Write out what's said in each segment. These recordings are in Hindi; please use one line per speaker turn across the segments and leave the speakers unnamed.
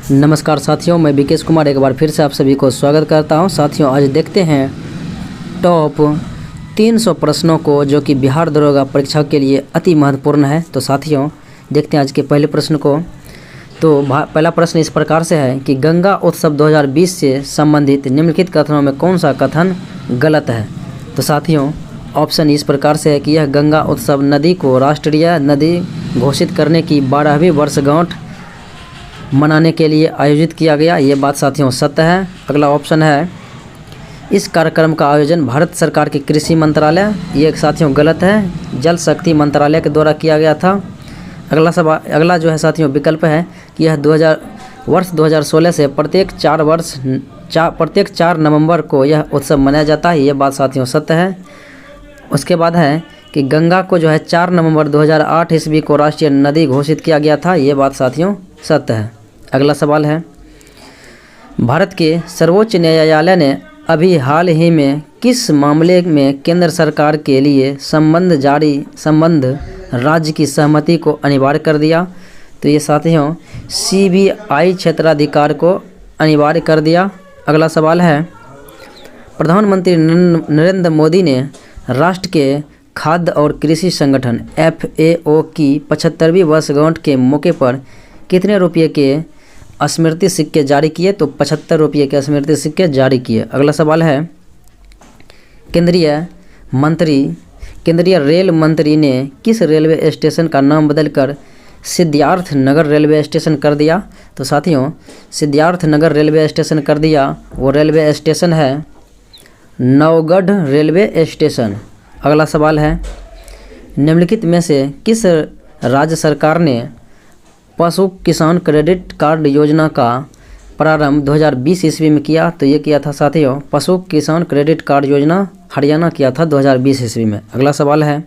नमस्कार साथियों, मैं विकेश कुमार एक बार फिर से आप सभी को स्वागत करता हूं। साथियों, आज देखते हैं टॉप 300 प्रश्नों को जो कि बिहार दरोगा परीक्षा के लिए अति महत्वपूर्ण है। तो साथियों, देखते हैं आज के पहले प्रश्न को। तो पहला प्रश्न इस प्रकार से है कि गंगा उत्सव 2020 से संबंधित निम्नलिखित कथनों में कौन सा कथन गलत है। तो साथियों, ऑप्शन इस प्रकार से है कि यह गंगा उत्सव नदी को राष्ट्रीय नदी घोषित करने की 12वीं वर्षगांठ मनाने के लिए आयोजित किया गया। ये बात साथियों सत्य है। अगला ऑप्शन है इस कार्यक्रम का आयोजन भारत सरकार के कृषि मंत्रालय, ये साथियों गलत है, जल शक्ति मंत्रालय के द्वारा किया गया था। अगला जो है साथियों विकल्प है कि यह 2016 से प्रत्येक 4 नवंबर को यह उत्सव मनाया जाता है। ये बात साथियों सत्य है। उसके बाद है कि गंगा को जो है 4 नवंबर 2008 ईस्वी को राष्ट्रीय नदी घोषित किया गया था। ये बात साथियों सत्य है। अगला सवाल है भारत के सर्वोच्च न्यायालय ने अभी हाल ही में किस मामले में केंद्र सरकार के लिए संबंध राज्य की सहमति को अनिवार्य कर दिया। तो ये साथियों CBI क्षेत्राधिकार को अनिवार्य कर दिया। अगला सवाल है प्रधानमंत्री नरेंद्र मोदी ने राष्ट्र के खाद्य और कृषि संगठन FAO की 75वीं वर्षगांठ के मौके पर कितने रुपये के स्मृति सिक्के जारी किए। तो 75 रुपये के स्मृति सिक्के जारी किए। अगला सवाल है केंद्रीय रेल मंत्री ने किस रेलवे स्टेशन का नाम बदलकर सिद्धार्थ नगर रेलवे स्टेशन कर दिया। तो साथियों सिद्धार्थ नगर रेलवे स्टेशन कर दिया, वो रेलवे स्टेशन है नवगढ़ रेलवे स्टेशन। अगला सवाल है निम्नलिखित में से किस राज्य सरकार ने पशु किसान क्रेडिट कार्ड योजना का प्रारंभ 2020 ईस्वी में किया। तो ये किया था साथियों पशु किसान क्रेडिट कार्ड योजना हरियाणा किया था 2020 ईस्वी में। अगला सवाल है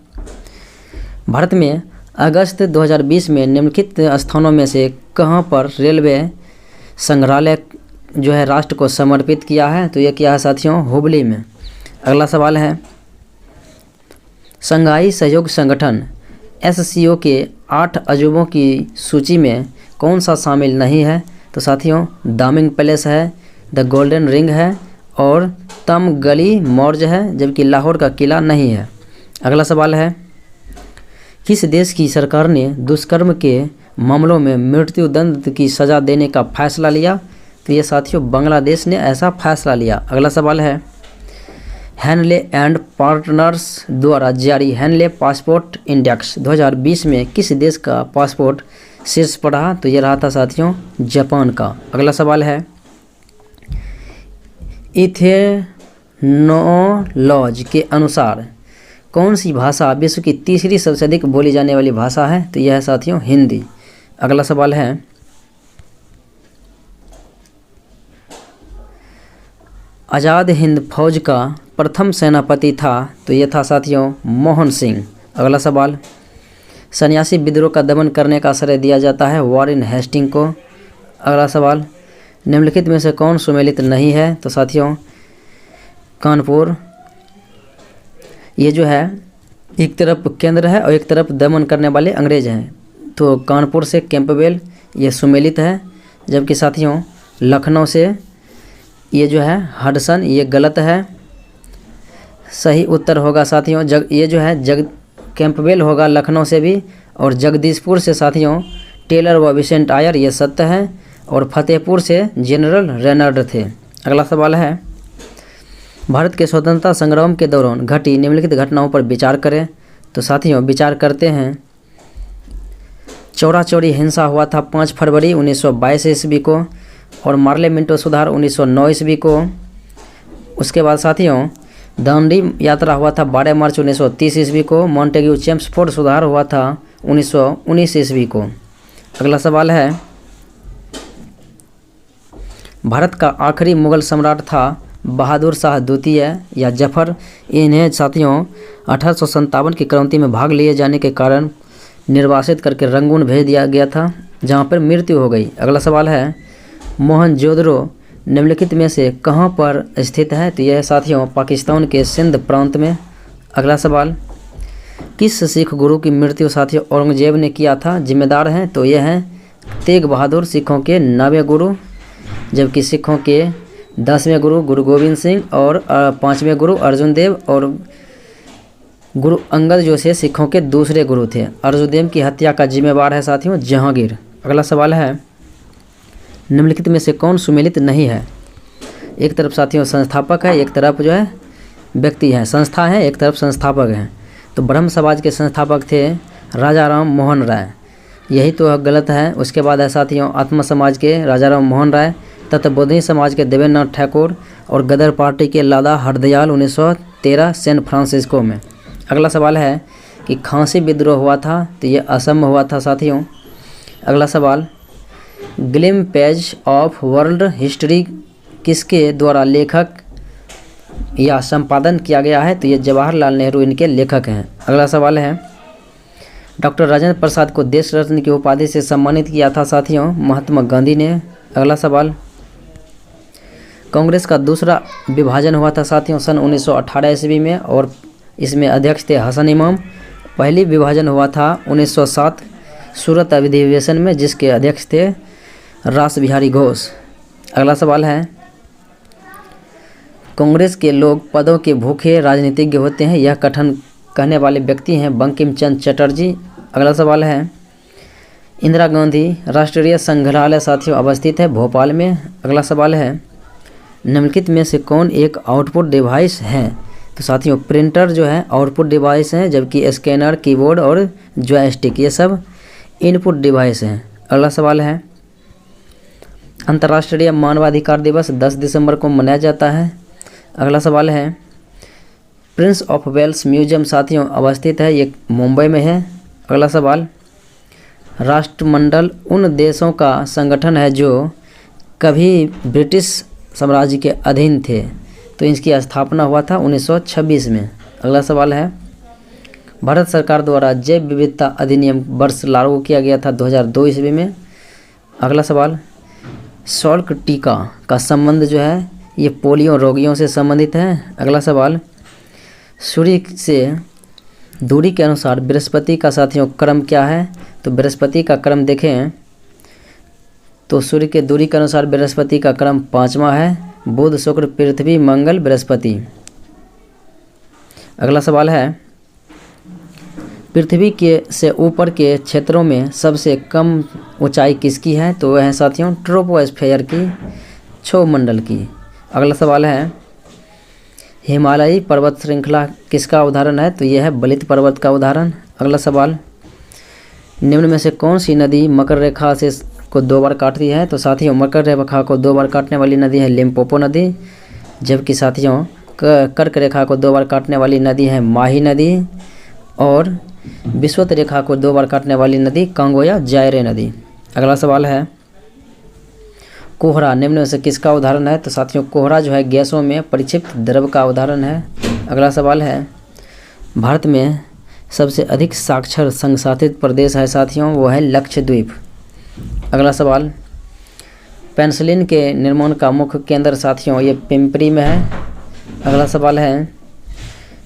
भारत में अगस्त 2020 में निम्नलिखित स्थानों में से कहां पर रेलवे संग्रहालय जो है राष्ट्र को समर्पित किया है। तो ये किया है साथियों हुबली में। अगला सवाल है शंघाई सहयोग संगठन SCO के 8 अजूबों की सूची में कौन सा शामिल नहीं है। तो साथियों दामिंग पैलेस है, द गोल्डन रिंग है और तमगली मौर्ज है, जबकि लाहौर का किला नहीं है। अगला सवाल है किस देश की सरकार ने दुष्कर्म के मामलों में मृत्युदंड की सज़ा देने का फैसला लिया। तो ये साथियों बांग्लादेश ने ऐसा फैसला लिया। अगला सवाल है हैनले एंड पार्टनर्स द्वारा जारी हैनले पासपोर्ट इंडेक्स 2020 में किस देश का पासपोर्ट शीर्ष पर रहा। तो ये रहा था साथियों जापान का। अगला सवाल है इथेनोलॉज के अनुसार कौन सी भाषा विश्व की तीसरी सबसे अधिक बोली जाने वाली भाषा है। तो यह है साथियों हिंदी। अगला सवाल है आज़ाद हिंद फौज का प्रथम सेनापति था। तो ये था साथियों मोहन सिंह। अगला सवाल सन्यासी विद्रोह का दमन करने का श्रेय दिया जाता है वॉरेन हेस्टिंग को। अगला सवाल निम्नलिखित में से कौन सुमेलित नहीं है। तो साथियों कानपुर, ये जो है एक तरफ केंद्र है और एक तरफ दमन करने वाले अंग्रेज हैं। तो कानपुर से कैंपबेल ये सुमेलित है, जबकि साथियों लखनऊ से ये जो है हडसन ये गलत है। सही उत्तर होगा साथियों ये जो है कैंपबेल होगा लखनऊ से भी, और जगदीशपुर से साथियों टेलर व विसेंट आयर ये सत्य है, और फतेहपुर से जनरल रेनर्ड थे। अगला सवाल है भारत के स्वतंत्रता संग्राम के दौरान घटी निम्नलिखित घटनाओं पर विचार करें। तो साथियों विचार करते हैं चौरा चौरी हिंसा हुआ था 5 फरवरी 1922 ईस्वी को, और मार्ले मिंटो सुधार 1909 ईस्वी को। उसके बाद साथियों दांडी यात्रा हुआ था 12 मार्च 1930 ईस्वी को। मॉन्टेग्यू चेम्सफोर्ड सुधार हुआ था 1919 ईस्वी को। अगला सवाल है भारत का आखिरी मुगल सम्राट था बहादुर शाह द्वितीय या जफर। इन्हें साथियों 1857 की क्रांति में भाग लिए जाने के कारण निर्वासित करके रंगून भेज दिया गया था, जहां पर मृत्यु हो गई। अगला सवाल है मोहनजोदड़ो निम्नलिखित में से कहां पर स्थित है। तो यह साथियों पाकिस्तान के सिंध प्रांत में। अगला सवाल किस सिख गुरु की मृत्यु साथियों औरंगजेब ने किया था, जिम्मेदार हैं। तो यह है तेग बहादुर सिखों के 9वें गुरु, जबकि सिखों के 10वें गुरु गुरु गोविंद सिंह और 5वें गुरु अर्जुन देव और गुरु अंगद जो से सिखों के दूसरे गुरु थे। अर्जुन देव की हत्या का जिम्मेवार है साथियों जहांगीर। अगला सवाल है, निम्नलिखित में से कौन सुमेलित नहीं है? एक तरफ साथियों संस्थापक है, एक तरफ जो है व्यक्ति है, संस्था है, एक तरफ संस्थापक हैं। तो ब्रह्म समाज के संस्थापक थे राजा राम मोहन राय, यही तो गलत है। उसके बाद है साथियों आत्म समाज के राजा राम मोहन राय, तत्वबोधनी समाज के देवेंद्र नाथ ठाकुर और गदर पार्टी के लाला हरदयाल 1913 सैन फ्रांसिस्को में। अगला सवाल है कि खांसी विद्रोह हुआ था, तो ये असम में हुआ था साथियों। अगला सवाल, gleam page of world history किसके द्वारा लेखक या संपादन किया गया है? तो ये जवाहरलाल नेहरू इनके लेखक हैं। अगला सवाल है, डॉक्टर राजेंद्र प्रसाद को देश रत्न की उपाधि से सम्मानित किया था साथियों महात्मा गांधी ने। अगला सवाल, कांग्रेस का दूसरा विभाजन हुआ था साथियों सन 1918 ईस्वी में और इसमें अध्यक्ष थे हसन इमाम। पहली विभाजन हुआ था 1907 सूरत अधिवेशन में, जिसके अध्यक्ष थे रास बिहारी घोष। अगला सवाल है, कांग्रेस के लोग पदों के भूखे राजनीतिज्ञ होते हैं, यह कथन कहने वाले व्यक्ति हैं बंकिम चंद्र चटर्जी। अगला सवाल है, इंदिरा गांधी राष्ट्रीय संग्रहालय साथियों अवस्थित है भोपाल में। अगला सवाल है, निम्नलिखित में से कौन एक आउटपुट डिवाइस है? तो साथियों प्रिंटर जो है आउटपुट डिवाइस हैं, जबकि स्कैनर, कीबोर्ड और जॉयस्टिक ये सब इनपुट डिवाइस हैं। अगला सवाल है, अंतर्राष्ट्रीय मानवाधिकार दिवस 10 दिसंबर को मनाया जाता है। अगला सवाल है, प्रिंस ऑफ वेल्स म्यूजियम साथियों अवस्थित है, ये मुंबई में है। अगला सवाल, राष्ट्रमंडल उन देशों का संगठन है जो कभी ब्रिटिश साम्राज्य के अधीन थे, तो इसकी स्थापना हुआ था 1926 में। अगला सवाल है, भारत सरकार द्वारा जैव विविधता अधिनियम वर्ष लागू किया गया था 2002 ईस्वी में। अगला सवाल, सॉल्क टीका का संबंध जो है ये पोलियो रोगियों से संबंधित है। अगला सवाल, सूर्य से दूरी के अनुसार बृहस्पति का साथियों क्रम क्या है? तो बृहस्पति का क्रम देखें तो सूर्य के दूरी के अनुसार बृहस्पति का क्रम 5वां है, बुध शुक्र पृथ्वी मंगल बृहस्पति। अगला सवाल है, पृथ्वी के से ऊपर के क्षेत्रों में सबसे कम ऊंचाई किसकी है? तो वह है साथियों ट्रोपोस्फेयर की, क्षोभ मंडल की। अगला सवाल है, हिमालयी पर्वत श्रृंखला किसका उदाहरण है? तो यह है बलित पर्वत का उदाहरण। अगला सवाल, निम्न में से कौन सी नदी मकर रेखा से को 2 बार काटती है? तो साथियों मकर रेखा को 2 बार काटने वाली नदी है लिम्पोपो नदी, जबकि साथियों कर्क रेखा को 2 बार काटने वाली नदी है माही नदी और विषुवत रेखा को 2 बार काटने वाली नदी कांगो या जायरे नदी। अगला सवाल है, कोहरा निम्न में से किसका उदाहरण है? तो साथियों कोहरा जो है गैसों में परिक्षिप्त द्रव का उदाहरण है। अगला सवाल है, भारत में सबसे अधिक साक्षर संघशासित प्रदेश है साथियों वो है लक्षद्वीप। अगला सवाल, पेनिसिलिन के निर्माण का मुख्य केंद्र साथियों ये पिंपरी में है। अगला सवाल है,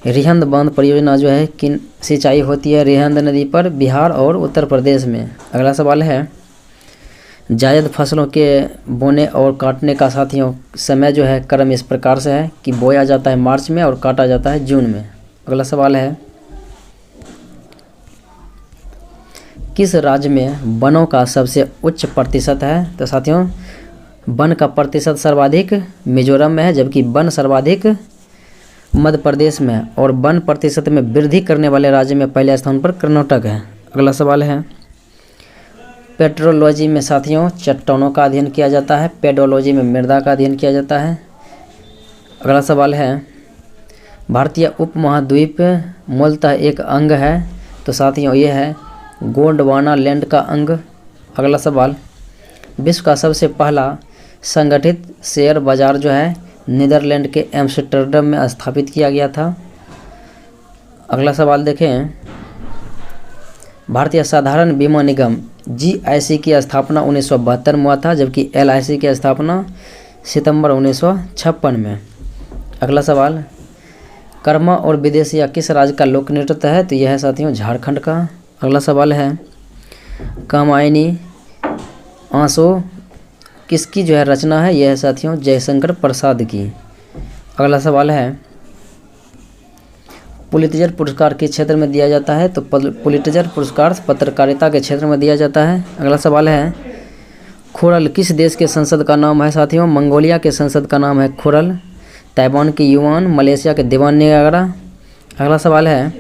रिहंद बांध परियोजना जो है किन सिंचाई होती है रिहंद नदी पर? बिहार और उत्तर प्रदेश में। अगला सवाल है, जायद फसलों के बोने और काटने का साथियों समय जो है क्रम इस प्रकार से है कि बोया जाता है मार्च में और काटा जाता है जून में। अगला सवाल है, किस राज्य में वनों का सबसे उच्च प्रतिशत है? तो साथियों वन का प्रतिशत सर्वाधिक मिजोरम में है, जबकि वन सर्वाधिक मध्य प्रदेश में है और वन प्रतिशत में वृद्धि करने वाले राज्य में पहले स्थान पर कर्नाटक है। अगला सवाल है, पेट्रोलॉजी में साथियों चट्टानों का अध्ययन किया जाता है, पेडोलॉजी में मृदा का अध्ययन किया जाता है। अगला सवाल है, भारतीय उपमहाद्वीप मूलतः एक अंग है, तो साथियों ये है गोंडवाना लैंड का अंग। अगला सवाल, विश्व का सबसे पहला संगठित शेयर बाजार जो है नीदरलैंड के एम्स्टर्डम में स्थापित किया गया था। अगला सवाल देखें, भारतीय साधारण बीमा निगम GIC की स्थापना 1972 में हुआ था, जबकि LIC की स्थापना सितंबर 1956 में। अगला सवाल, कर्मा और विदेशिया किस राज्य का लोक नृत्य है? तो यह है साथियों झारखंड का। अगला सवाल है, कामायनी आंसू किसकी जो है रचना है? यह है साथियों जयशंकर प्रसाद की। अगला सवाल है पुलित्जर पुरस्कार किस क्षेत्र में दिया जाता है? तो पुलित्जर पुरस्कार पत्रकारिता के क्षेत्र में दिया जाता है। अगला सवाल है खुरल किस देश के संसद का नाम है? साथियों मंगोलिया के संसद का नाम है खुरल। ताइवान के युआन, मलेशिया के दिवान निगारा। अगला सवाल है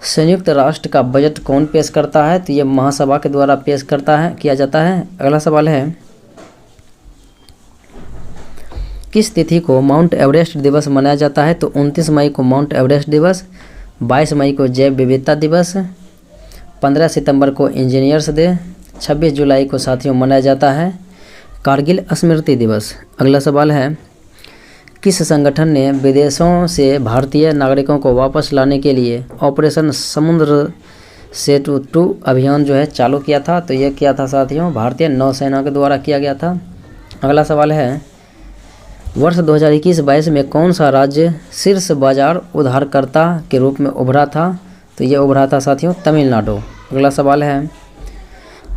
संयुक्त राष्ट्र का बजट कौन पेश करता है? तो ये महासभा के द्वारा पेश किया जाता है। अगला सवाल है किस तिथि को माउंट एवरेस्ट दिवस मनाया जाता है? तो 29 मई को माउंट एवरेस्ट दिवस, 22 मई को जैव विविधता दिवस, 15 सितंबर को इंजीनियर्स डे, 26 जुलाई को साथियों मनाया जाता है कारगिल स्मृति दिवस। अगला सवाल है किस संगठन ने विदेशों से भारतीय नागरिकों को वापस लाने के लिए ऑपरेशन समुद्र सेतु 2 अभियान जो है चालू किया था? तो यह किया था साथियों भारतीय नौसेना के द्वारा किया गया था। अगला सवाल है वर्ष 2021-22 में कौन सा राज्य शीर्ष बाजार उधारकर्ता के रूप में उभरा था? तो ये उभरा था साथियों तमिलनाडु। अगला सवाल है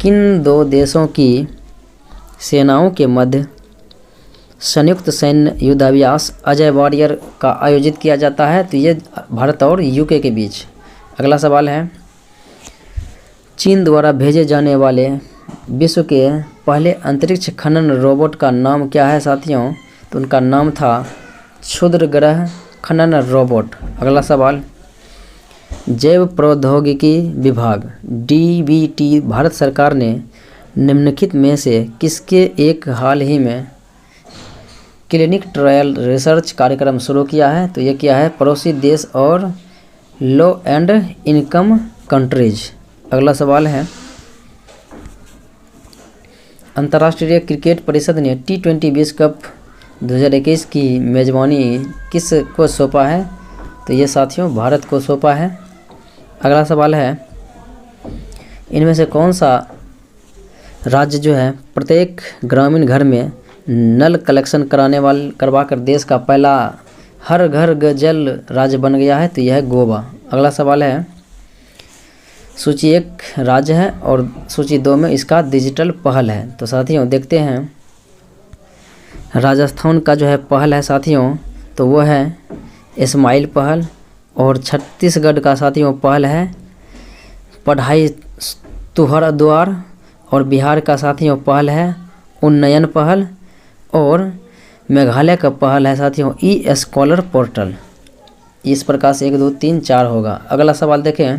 किन दो देशों की सेनाओं के मध्य संयुक्त सैन्य युद्धाभ्यास अजय वॉरियर का आयोजित किया जाता है? तो ये भारत और यूके के बीच। अगला सवाल है चीन द्वारा भेजे जाने वाले विश्व के पहले अंतरिक्ष खनन रोबोट का नाम क्या है? साथियों तो उनका नाम था क्षुद्र ग्रह खनन रोबोट। अगला सवाल जैव प्रौद्योगिकी विभाग DBT भारत सरकार ने निम्नलिखित में से किसके एक हाल ही में क्लिनिक ट्रायल रिसर्च कार्यक्रम शुरू किया है? तो ये किया है पड़ोसी देश और लो एंड इनकम कंट्रीज। अगला सवाल है अंतर्राष्ट्रीय क्रिकेट परिषद ने T20 विश्व कप 2021 की मेज़बानी किस को सौंपा है? तो ये साथियों भारत को सौंपा है। अगला सवाल है इनमें से कौन सा राज्य जो है प्रत्येक ग्रामीण घर में नल कलेक्शन करवाकर देश का पहला हर घर जल राज्य बन गया है? तो यह है गोवा। अगला सवाल है सूची 1 राज्य है और सूची 2 में इसका डिजिटल पहल है। तो साथियों देखते हैं राजस्थान का जो है पहल है साथियों तो वो है इस्माइल पहल, और छत्तीसगढ़ का साथियों पहल है पढ़ाई तुहर द्वार, और बिहार का साथियों पहल है उन्नयन पहल, और मेघालय का पहल है साथियों ई स्कॉलर पोर्टल। इस प्रकार से 1 2 3 4 होगा। अगला सवाल देखें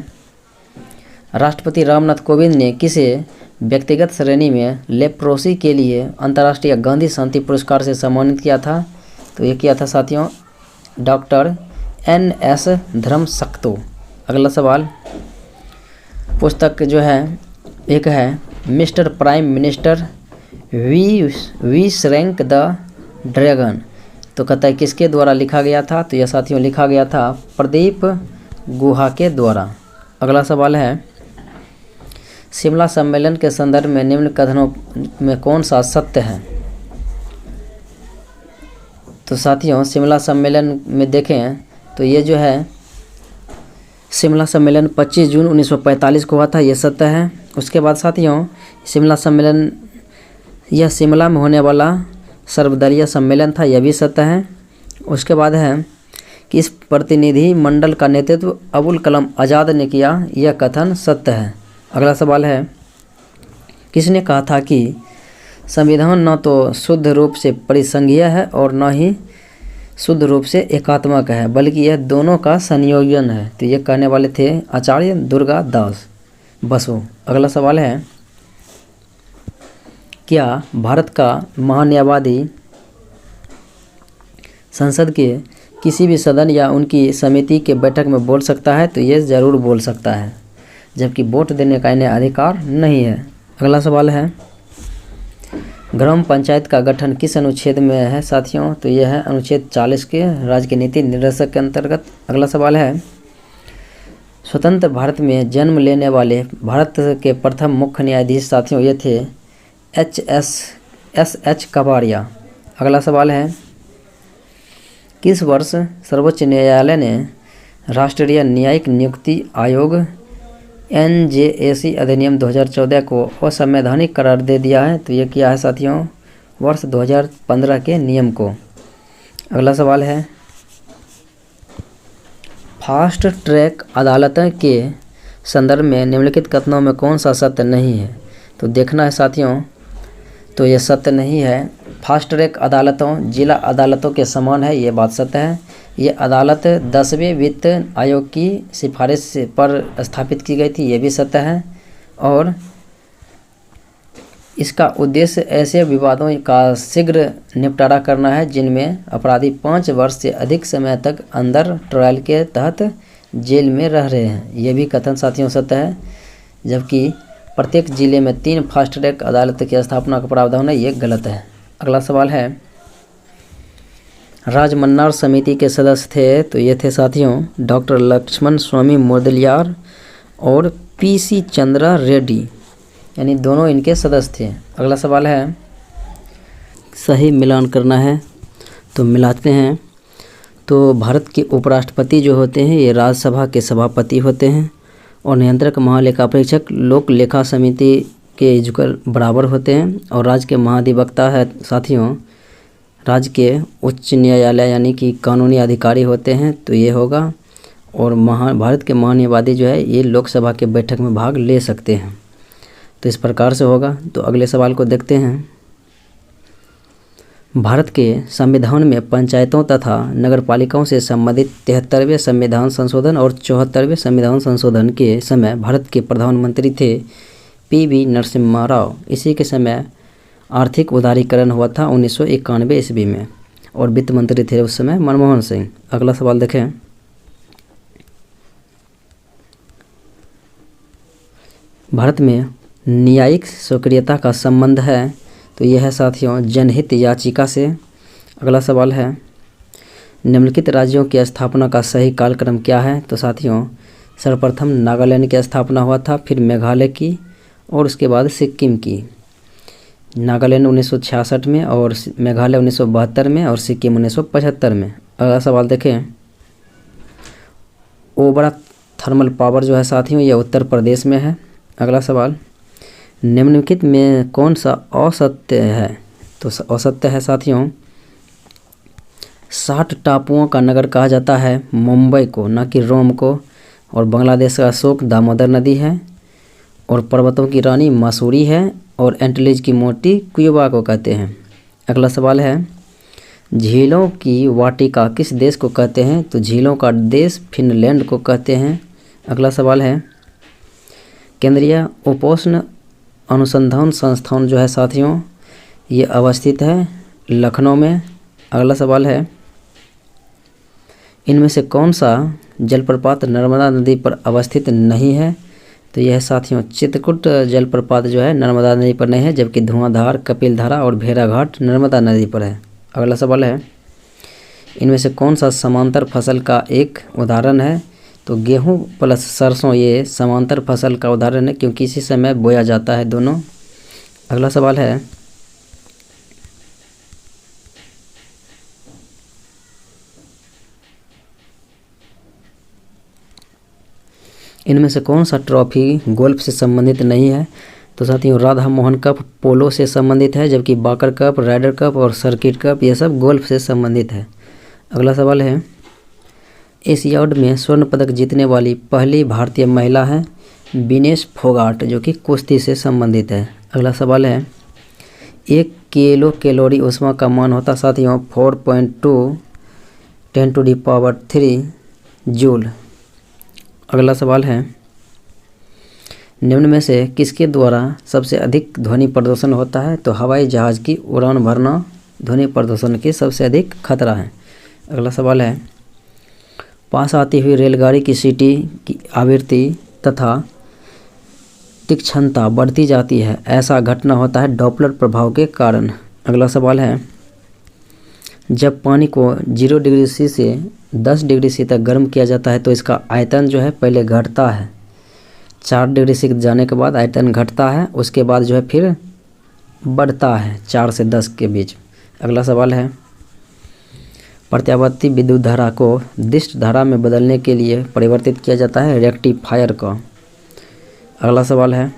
राष्ट्रपति रामनाथ कोविंद ने किसे व्यक्तिगत श्रेणी में लेप्रोसी के लिए अंतर्राष्ट्रीय गांधी शांति पुरस्कार से सम्मानित किया था? तो ये किया था साथियों डॉक्टर NS धर्मशक्तु। अगला सवाल पुस्तक जो है एक है mister prime minister we shrank the dragon. तो कहता है किसके द्वारा लिखा गया था? तो यह साथियों लिखा गया था प्रदीप गुहा के द्वारा। अगला सवाल है शिमला सम्मेलन के संदर्भ में निम्न कथनों में कौन सा सत्य है? तो साथियों शिमला सम्मेलन में देखें तो ये जो है शिमला सम्मेलन 25 जून 1945 को हुआ था, ये सत्य है। उसके बाद साथियों शिमला सम्मेलन यह शिमला में होने वाला सर्वदलीय सम्मेलन था, यह भी सत्य है। उसके बाद है कि इस प्रतिनिधि मंडल का नेतृत्व अबुल कलाम आज़ाद ने किया, यह कथन सत्य है। अगला सवाल है किसने कहा था कि संविधान न तो शुद्ध रूप से परिसंघीय है और न ही शुद्ध रूप से एकात्मक है, बल्कि यह दोनों का संयोजन है? तो ये कहने वाले थे आचार्य दुर्गा दास बसु। अगला सवाल है क्या भारत का महान्यायवादी संसद के किसी भी सदन या उनकी समिति के बैठक में बोल सकता है? तो ये ज़रूर बोल सकता है, जबकि वोट देने का इन्हें अधिकार नहीं है। अगला सवाल है ग्राम पंचायत का गठन किस अनुच्छेद में है साथियों? तो यह है अनुच्छेद 40 के राज्य की नीति निर्देशक के अंतर्गत। अगला सवाल है स्वतंत्र भारत में जन्म लेने वाले भारत के प्रथम मुख्य न्यायाधीश साथियों ये थे S.H. कपाड़िया। अगला सवाल है किस वर्ष सर्वोच्च न्यायालय ने राष्ट्रीय न्यायिक नियुक्ति आयोग NJAC अधिनियम 2014 को असंवैधानिक करार दे दिया है। तो ये किया है साथियों वर्ष 2015 के नियम को। अगला सवाल है, फास्ट ट्रैक अदालतों के संदर्भ में निम्नलिखित कथनों में कौन सा सत्य नहीं है? तो देखना है साथियों, तो ये सत्य नहीं है। फास्ट ट्रैक अदालतों जिला अदालतों के समान है, ये बात सत्य है। ये अदालत 10वें वित्त आयोग की सिफारिश पर स्थापित की गई थी, ये भी सत्य है। और इसका उद्देश्य ऐसे विवादों का शीघ्र निपटारा करना है जिनमें अपराधी 5 वर्ष से अधिक समय तक अंडर ट्रायल के तहत जेल में रह रहे हैं, ये भी कथन साथियों सत्य है। जबकि प्रत्येक जिले में 3 फास्ट ट्रैक अदालत की स्थापना का प्रावधान है, ये गलत है। अगला सवाल है, राजमन्नार समिति के सदस्य थे, तो ये थे साथियों डॉक्टर लक्ष्मण स्वामी मुदलियार और PC चंद्रा रेड्डी, यानी दोनों इनके सदस्य थे। अगला सवाल है, सही मिलान करना है, तो मिलाते हैं। तो भारत के उपराष्ट्रपति जो होते हैं ये राज्यसभा के सभापति होते हैं और नियंत्रक महालेखा परीक्षक लोक लेखा समिति के इजुकल बराबर होते हैं। और राज्य के महाधिवक्ता है साथियों राज्य के उच्च न्यायालय यानी कि कानूनी अधिकारी होते हैं, तो ये होगा। और भारत के महान्यायवादी जो है ये लोकसभा के बैठक में भाग ले सकते हैं, तो इस प्रकार से होगा। तो अगले सवाल को देखते हैं, भारत के संविधान में पंचायतों तथा नगरपालिकाओं से संबंधित 73वें संविधान संशोधन और 74वें संविधान संशोधन के समय भारत के प्रधानमंत्री थे PV नरसिम्हा राव। इसी के समय आर्थिक उदारीकरण हुआ था 1991 ईस्वी में और वित्त मंत्री थे उस समय मनमोहन सिंह। अगला सवाल देखें, भारत में न्यायिक सक्रियता का संबंध है, तो यह है साथियों जनहित याचिका से। अगला सवाल है, निम्नलिखित राज्यों की स्थापना का सही कालक्रम क्या है? तो साथियों सर्वप्रथम नागालैंड की स्थापना हुआ था, फिर मेघालय की और उसके बाद सिक्किम की। नागालैंड 1966 में और मेघालय 1972 में और सिक्किम 1975 में। अगला सवाल देखें, ओबरा थर्मल पावर जो है साथियों ये उत्तर प्रदेश में है। अगला सवाल, निम्नलिखित में कौन सा असत्य है? तो असत्य है साथियों 60 टापुओं का नगर कहा जाता है मुंबई को, ना कि रोम को। और बांग्लादेश का अशोक दामोदर नदी है और पर्वतों की रानी मसूरी है और एंटीलेज की मोती क्यूबा को कहते हैं। अगला सवाल है, झीलों की वाटिका किस देश को कहते हैं? तो झीलों का देश फिनलैंड को कहते हैं। अगला सवाल है, केंद्रीय उपोष्ण अनुसंधान संस्थान जो है साथियों ये अवस्थित है लखनऊ में। अगला सवाल है, इनमें से कौन सा जलप्रपात नर्मदा नदी पर अवस्थित नहीं है? तो यह साथियों चित्रकूट जलप्रपात जो है नर्मदा नदी पर नहीं है, जबकि धुआंधार, कपिलधारा और भेड़ाघाट नर्मदा नदी पर है। अगला सवाल है, इनमें से कौन सा समांतर फसल का एक उदाहरण है? तो गेहूं प्लस सरसों ये समांतर फसल का उदाहरण है क्योंकि इसी समय बोया जाता है दोनों। अगला सवाल है, इनमें से कौन सा ट्रॉफी गोल्फ से संबंधित नहीं है? तो साथियों राधा मोहन कप पोलो से संबंधित है, जबकि बाकर कप, राइडर कप और सर्किट कप ये सब गोल्फ से संबंधित है। अगला सवाल है, एशियाड में स्वर्ण पदक जीतने वाली पहली भारतीय महिला है विनेश फोगाट जो कि कुश्ती से संबंधित है। अगला सवाल है, 1 किलो कैलोरी ऊष्मा का मान होता साथियों 4.2 10⁻³ जूल। अगला सवाल है, निम्न में से किसके द्वारा सबसे अधिक ध्वनि प्रदूषण होता है? तो हवाई जहाज़ की उड़ान भरना ध्वनि प्रदूषण की सबसे अधिक खतरा है। अगला सवाल है, पास आती हुई रेलगाड़ी की सीटी की आवृत्ति तथा तीक्ष्णता बढ़ती जाती है, ऐसा घटना होता है डॉपलर प्रभाव के कारण। अगला सवाल है, जब पानी को 0 डिग्री सी से 10 डिग्री सी तक गर्म किया जाता है तो इसका आयतन जो है पहले घटता है, 4 डिग्री सी जाने के बाद आयतन घटता है, उसके बाद जो है फिर बढ़ता है 4 से 10 के बीच। अगला सवाल है, प्रत्यावर्ती विद्युत धारा को दिष्ट धारा में बदलने के लिए परिवर्तित किया जाता है रेक्टिफायर का। अगला सवाल है,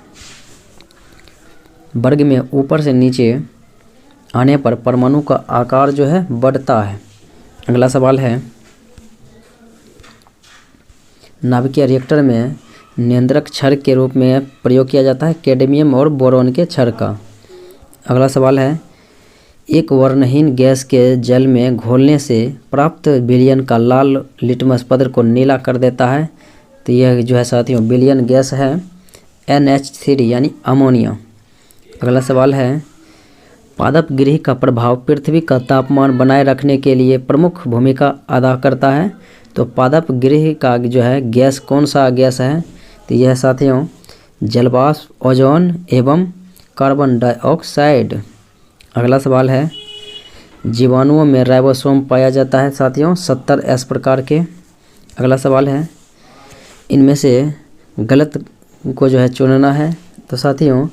वर्ग में ऊपर से नीचे आने पर परमाणु का आकार जो है बढ़ता है। अगला सवाल है, नाभिकीय रिएक्टर में नियंत्रक क्षार के रूप में प्रयोग किया जाता है कैडमियम और बोरॉन के क्षार का। अगला सवाल है, एक वर्णहीन गैस के जल में घोलने से प्राप्त विलयन का लाल लिटमस पत्र को नीला कर देता है। तो यह जो है साथियों विलयन गैस है NH3 यानी अमोनिया। अगला सवाल है, पादप गृह का प्रभाव पृथ्वी का तापमान बनाए रखने के लिए प्रमुख भूमिका अदा करता है। तो पादप गृह का जो है गैस कौन सा गैस है? तो यह साथियों जलवाष्प, ओजोन एवं कार्बन डाइऑक्साइड। अगला सवाल है, जीवाणुओं में राइबोसोम पाया जाता है साथियों 70S प्रकार के। अगला सवाल है, इनमें से गलत को जो है चुनना है। तो साथियों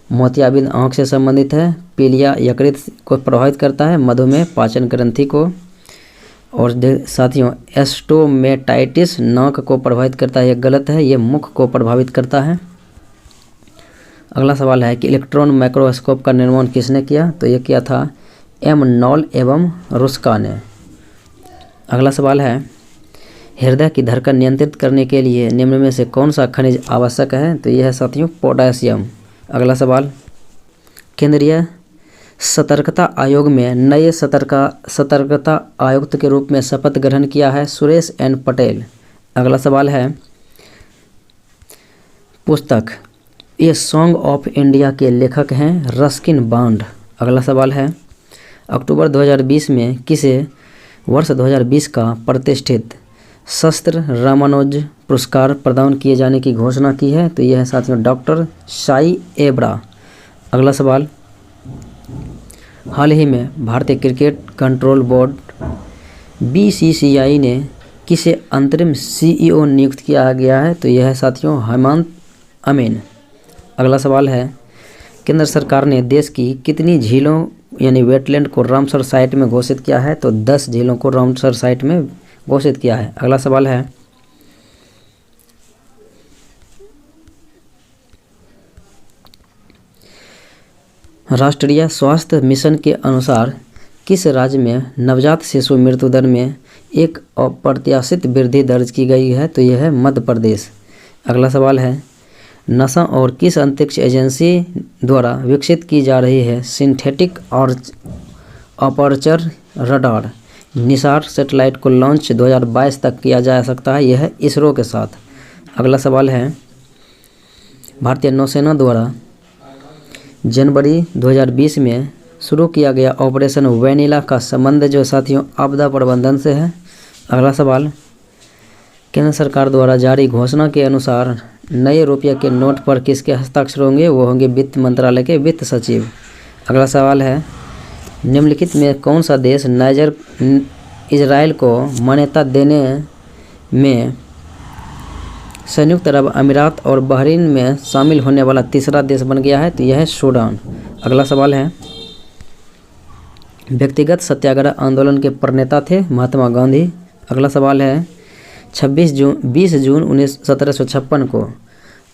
मोतियाबिंद आँख से संबंधित है, पीलिया यकृत को प्रभावित करता है, मधुमेह पाचन ग्रंथि को, और साथियों एस्टोमेटाइटिस नाक को प्रभावित करता है, यह गलत है, ये मुख को प्रभावित करता है। अगला सवाल है कि इलेक्ट्रॉन माइक्रोस्कोप का निर्माण किसने किया? तो यह किया था M. नॉल एवं रुस्का ने। अगला सवाल है, हृदय की धड़कन नियंत्रित करने के लिए निम्न में से कौन सा खनिज आवश्यक है? तो यह है साथियों पोटेशियम। अगला सवाल, केंद्रीय सतर्कता आयोग में नए सतर्कता आयुक्त के रूप में शपथ ग्रहण किया है सुरेश N. पटेल। अगला सवाल है, पुस्तक ए सॉन्ग ऑफ इंडिया के लेखक हैं रस्किन बॉन्ड। अगला सवाल है, अक्टूबर 2020 में किसे वर्ष 2020 का प्रतिष्ठित शस्त्र रामानुज पुरस्कार प्रदान किए जाने की घोषणा की है? तो यह है साथियों डॉक्टर साई एब्रा। अगला सवाल, हाल ही में भारतीय क्रिकेट कंट्रोल बोर्ड BCCI ने किसे अंतरिम CEO नियुक्त किया गया है? तो यह है साथियों हेमंत अमीन। अगला सवाल है, केंद्र सरकार ने देश की कितनी झीलों यानी वेटलैंड को रामसर साइट में घोषित किया है? तो 10 झीलों को रामसर साइट में घोषित किया है। अगला सवाल है, राष्ट्रीय स्वास्थ्य मिशन के अनुसार किस राज्य में नवजात शिशु मृत्यु दर में एक अप्रत्याशित वृद्धि दर्ज की गई है? तो यह है मध्य प्रदेश। अगला सवाल है, नासा और किस अंतरिक्ष एजेंसी द्वारा विकसित की जा रही है सिंथेटिक और अपर्चर रडार निसार सैटेलाइट को लॉन्च 2022 तक किया जा सकता है? यह है इसरो के साथ। अगला सवाल है, भारतीय नौसेना द्वारा जनवरी 2020 में शुरू किया गया ऑपरेशन वेनिला का संबंध जो साथियों आपदा प्रबंधन से है। अगला सवाल, केंद्र सरकार द्वारा जारी घोषणा के अनुसार नए रुपये के नोट पर किसके हस्ताक्षर होंगे? वो होंगे वित्त मंत्रालय के वित्त सचिव। अगला सवाल है, निम्नलिखित में कौन सा देश नाइजर इजराइल को मान्यता देने में संयुक्त अरब अमीरात और बहरीन में शामिल होने वाला तीसरा देश बन गया है? तो यह है सूडान। अगला सवाल है, व्यक्तिगत सत्याग्रह आंदोलन के प्रणेता थे महात्मा गांधी। अगला सवाल है, 20 जून 1756 को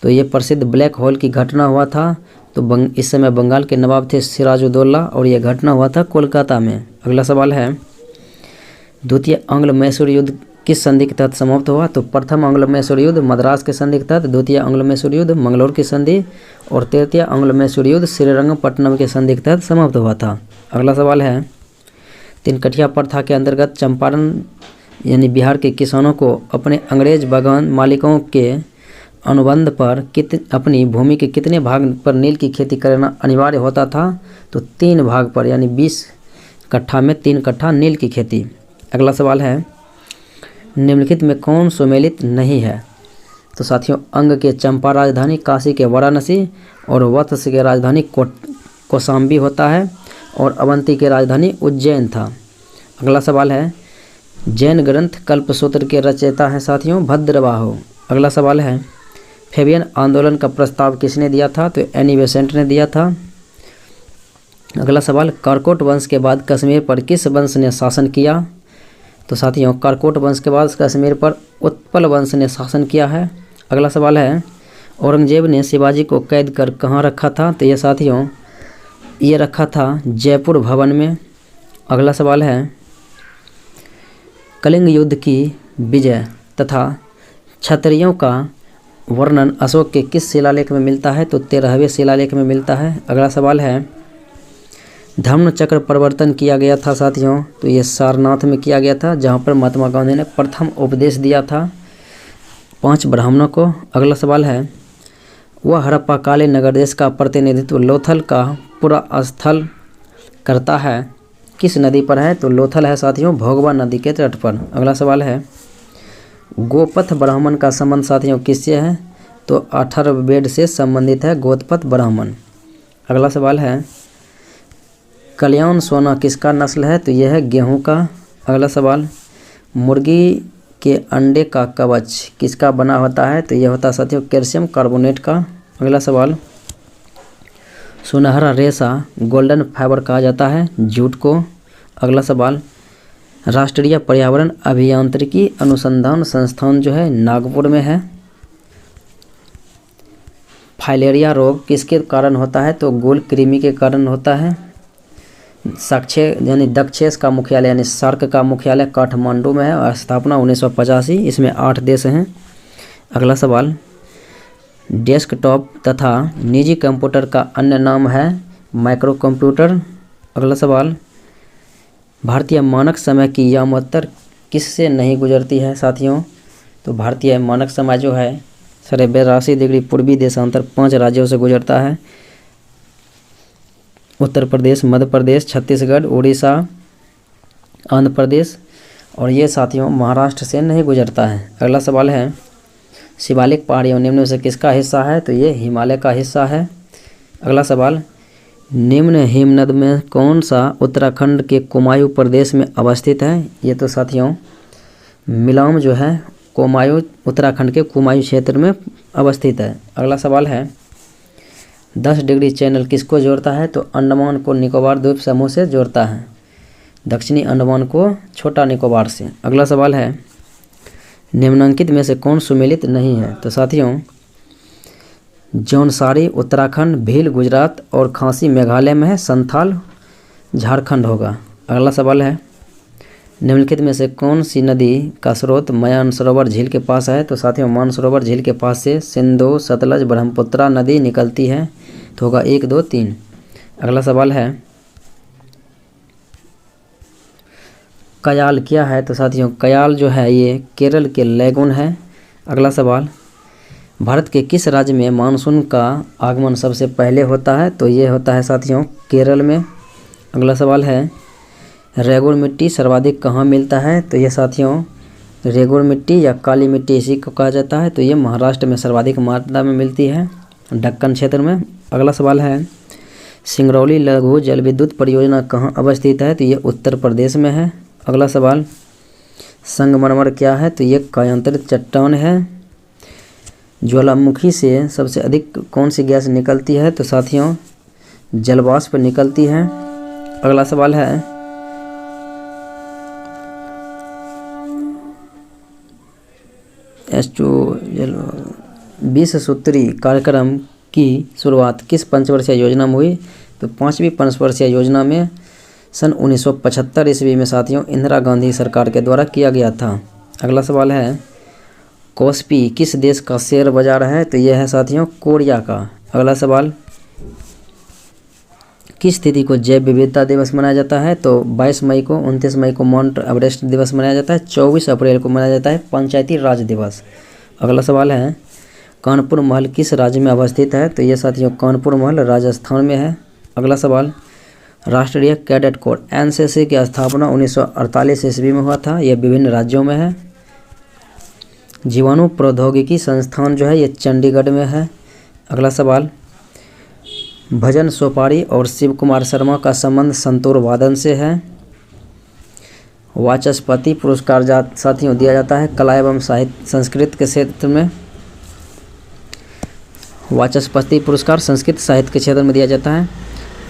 तो ये प्रसिद्ध ब्लैक होल की घटना हुआ था। तो इस समय बंगाल के नवाब थे सिराजुद्दौला और यह घटना हुआ था कोलकाता में। अगला सवाल है, द्वितीय आंग्ल मैसूर युद्ध किस संधि के तहत समाप्त हुआ? तो प्रथम आंग्ल मैसूर युद्ध मद्रास के संधि के तहत, द्वितीय आंग्ल मैसूर युद्ध मंगलोर की संधि और तृतीय आंग्ल मैसूर युद्ध श्रीरंगपट्टनम के संधि के तहत समाप्त हुआ था। अगला सवाल है, तिनकठिया प्रथा के अंतर्गत चंपारण यानी बिहार के किसानों को अपने अंग्रेज बागान मालिकों के अनुबंध पर अपनी भूमि के कितने भाग पर नील की खेती करना अनिवार्य होता था? तो 3 भाग पर यानी 20 कट्ठा में 3 कट्ठा नील की खेती। अगला सवाल है, निम्नलिखित में कौन सुमेलित नहीं है? तो साथियों अंग के चंपा राजधानी, काशी के वाराणसी और वत्स के राजधानी कौशाम्बी होता है और अवंती के राजधानी उज्जैन था। अगला सवाल है, जैन ग्रंथ कल्पसूत्र के रचयिता हैं साथियों भद्रबाहु। अगला सवाल है, फेबियन आंदोलन का प्रस्ताव किसने दिया था? तो एनी बेसेंट ने दिया था। अगला सवाल, कारकोट वंश के बाद कश्मीर पर किस वंश ने शासन किया? तो साथियों कारकोट वंश के बाद कश्मीर पर उत्पल वंश ने शासन किया है। अगला सवाल है, औरंगजेब ने शिवाजी को कैद कर कहाँ रखा था? तो ये साथियों ये रखा था जयपुर भवन में। अगला सवाल है, कलिंग युद्ध की विजय तथा क्षत्रियों का वर्णन अशोक के किस शिलालेख में मिलता है? तो 13वें शिलालेख में मिलता है। अगला सवाल है, धम्म चक्र परिवर्तन किया गया था साथियों, तो ये सारनाथ में किया गया था, जहाँ पर महात्मा गांधी ने प्रथम उपदेश दिया था 5 ब्राह्मणों को। अगला सवाल है, वह हड़प्पा काले नगर देश का प्रतिनिधित्व लोथल का पूरा स्थल करता है, किस नदी पर है? तो लोथल है साथियों भोगवा नदी के तट पर। अगला सवाल है, गोपथ ब्राह्मण का संबंध साथियों किससे है? तो अथर्ववेद से संबंधित है गोपथ ब्राह्मण। अगला सवाल है, कल्याण सोना किसका नस्ल है? तो यह है गेहूं का। अगला सवाल, मुर्गी के अंडे का कवच किसका बना होता है? तो यह होता है साथियों कैल्शियम कार्बोनेट का। अगला सवाल, सुनहरा रेशा गोल्डन फाइबर कहा जाता है जूट को। अगला सवाल, राष्ट्रीय पर्यावरण अभियांत्रिकी अनुसंधान संस्थान जो है नागपुर में है। फाइलेरिया रोग किसके कारण होता है? तो गोल कृमि के कारण होता है। साक्षे यानी दक्षेस का मुख्यालय यानी सार्क का मुख्यालय काठमांडू में है और स्थापना 1985। इसमें 8 देश हैं। अगला सवाल, डेस्कटॉप तथा निजी कंप्यूटर का अन्य नाम है माइक्रो कंप्यूटर। अगला सवाल, भारतीय मानक समय की यामोत्तर किससे नहीं गुजरती है साथियों? तो भारतीय मानक समय जो है 82 डिग्री पूर्वी देशांतर 5 राज्यों से गुजरता है, उत्तर प्रदेश, मध्य प्रदेश, छत्तीसगढ़, उड़ीसा, आंध्र प्रदेश, और ये साथियों महाराष्ट्र से नहीं गुजरता है। अगला सवाल है, शिवालिक पहाड़ियों निम्न में से किसका हिस्सा है? तो ये हिमालय का हिस्सा है। अगला सवाल, निम्न हिमनद में कौन सा उत्तराखंड के कुमायूं प्रदेश में अवस्थित है? ये तो साथियों मिलाम जो है कुमायूं उत्तराखंड के कुमायूं क्षेत्र में अवस्थित है। अगला सवाल है, 10 डिग्री चैनल किसको जोड़ता है? तो अंडमान को निकोबार द्वीप समूह से जोड़ता है, दक्षिणी अंडमान को छोटा निकोबार से। अगला सवाल है, निम्नलिखित में से कौन सुमेलित नहीं है? तो साथियों जौनसारी उत्तराखंड, भील गुजरात और खांसी मेघालय में है, संथाल झारखंड होगा। अगला सवाल है, निम्नलिखित में से कौन सी नदी का स्रोत मानसरोवर झील के पास है? तो साथियों मानसरोवर झील के पास से सिंधु, सतलज, ब्रह्मपुत्रा नदी निकलती है, तो होगा 1, 2, 3। अगला सवाल है, कयाल क्या है? तो साथियों कयाल जो है ये केरल के लैगून है। अगला सवाल, भारत के किस राज्य में मानसून का आगमन सबसे पहले होता है? तो ये होता है साथियों केरल में। अगला सवाल है, रेगुड़ मिट्टी सर्वाधिक कहाँ मिलता है? तो ये साथियों रेगुड़ मिट्टी या काली मिट्टी इसी को कहा जाता है, तो ये महाराष्ट्र में सर्वाधिक मात्रा में मिलती है, दक्कन क्षेत्र में। अगला सवाल है, सिंगरौली लघु जल विद्युत परियोजना कहाँ अवस्थित है? तो ये उत्तर प्रदेश में है। अगला सवाल, संगमरमर क्या है? तो ये कायांतरित चट्टान है। ज्वालामुखी से सबसे अधिक कौन सी गैस निकलती है? तो साथियों जलवाष्प निकलती है। अगला सवाल है, विश्व सूत्री कार्यक्रम की शुरुआत किस पंचवर्षीय योजना में हुई? तो 5वीं पंचवर्षीय योजना में सन 1975 ईस्वी में साथियों इंदिरा गांधी सरकार के द्वारा किया गया था। अगला सवाल है, कोस्पी किस देश का शेयर बाजार है? तो यह है साथियों कोरिया का। अगला सवाल, किस तिथि को जैव विविधता दिवस मनाया जाता है? तो 22 मई को, 29 मई को माउंट एवरेस्ट दिवस मनाया जाता है, 24 अप्रैल को मनाया जाता है पंचायती राज दिवस। अगला सवाल है, कानपुर महल किस राज्य में अवस्थित है? तो ये साथियों कानपुर महल राजस्थान में है। अगला सवाल, राष्ट्रीय कैडेट कोर एनसीसी की स्थापना 1948 ईस्वी में हुआ था, यह विभिन्न राज्यों में है। जीवाणु प्रौद्योगिकी संस्थान जो है ये चंडीगढ़ में है। अगला सवाल, भजन सोपारी और शिव कुमार शर्मा का संबंध संतूर वादन से है। वाचस्पति पुरस्कार साथियों दिया जाता है कला एवं साहित्य संस्कृत के क्षेत्र में। वाचस्पति पुरस्कार संस्कृत साहित्य के क्षेत्र में दिया जाता है।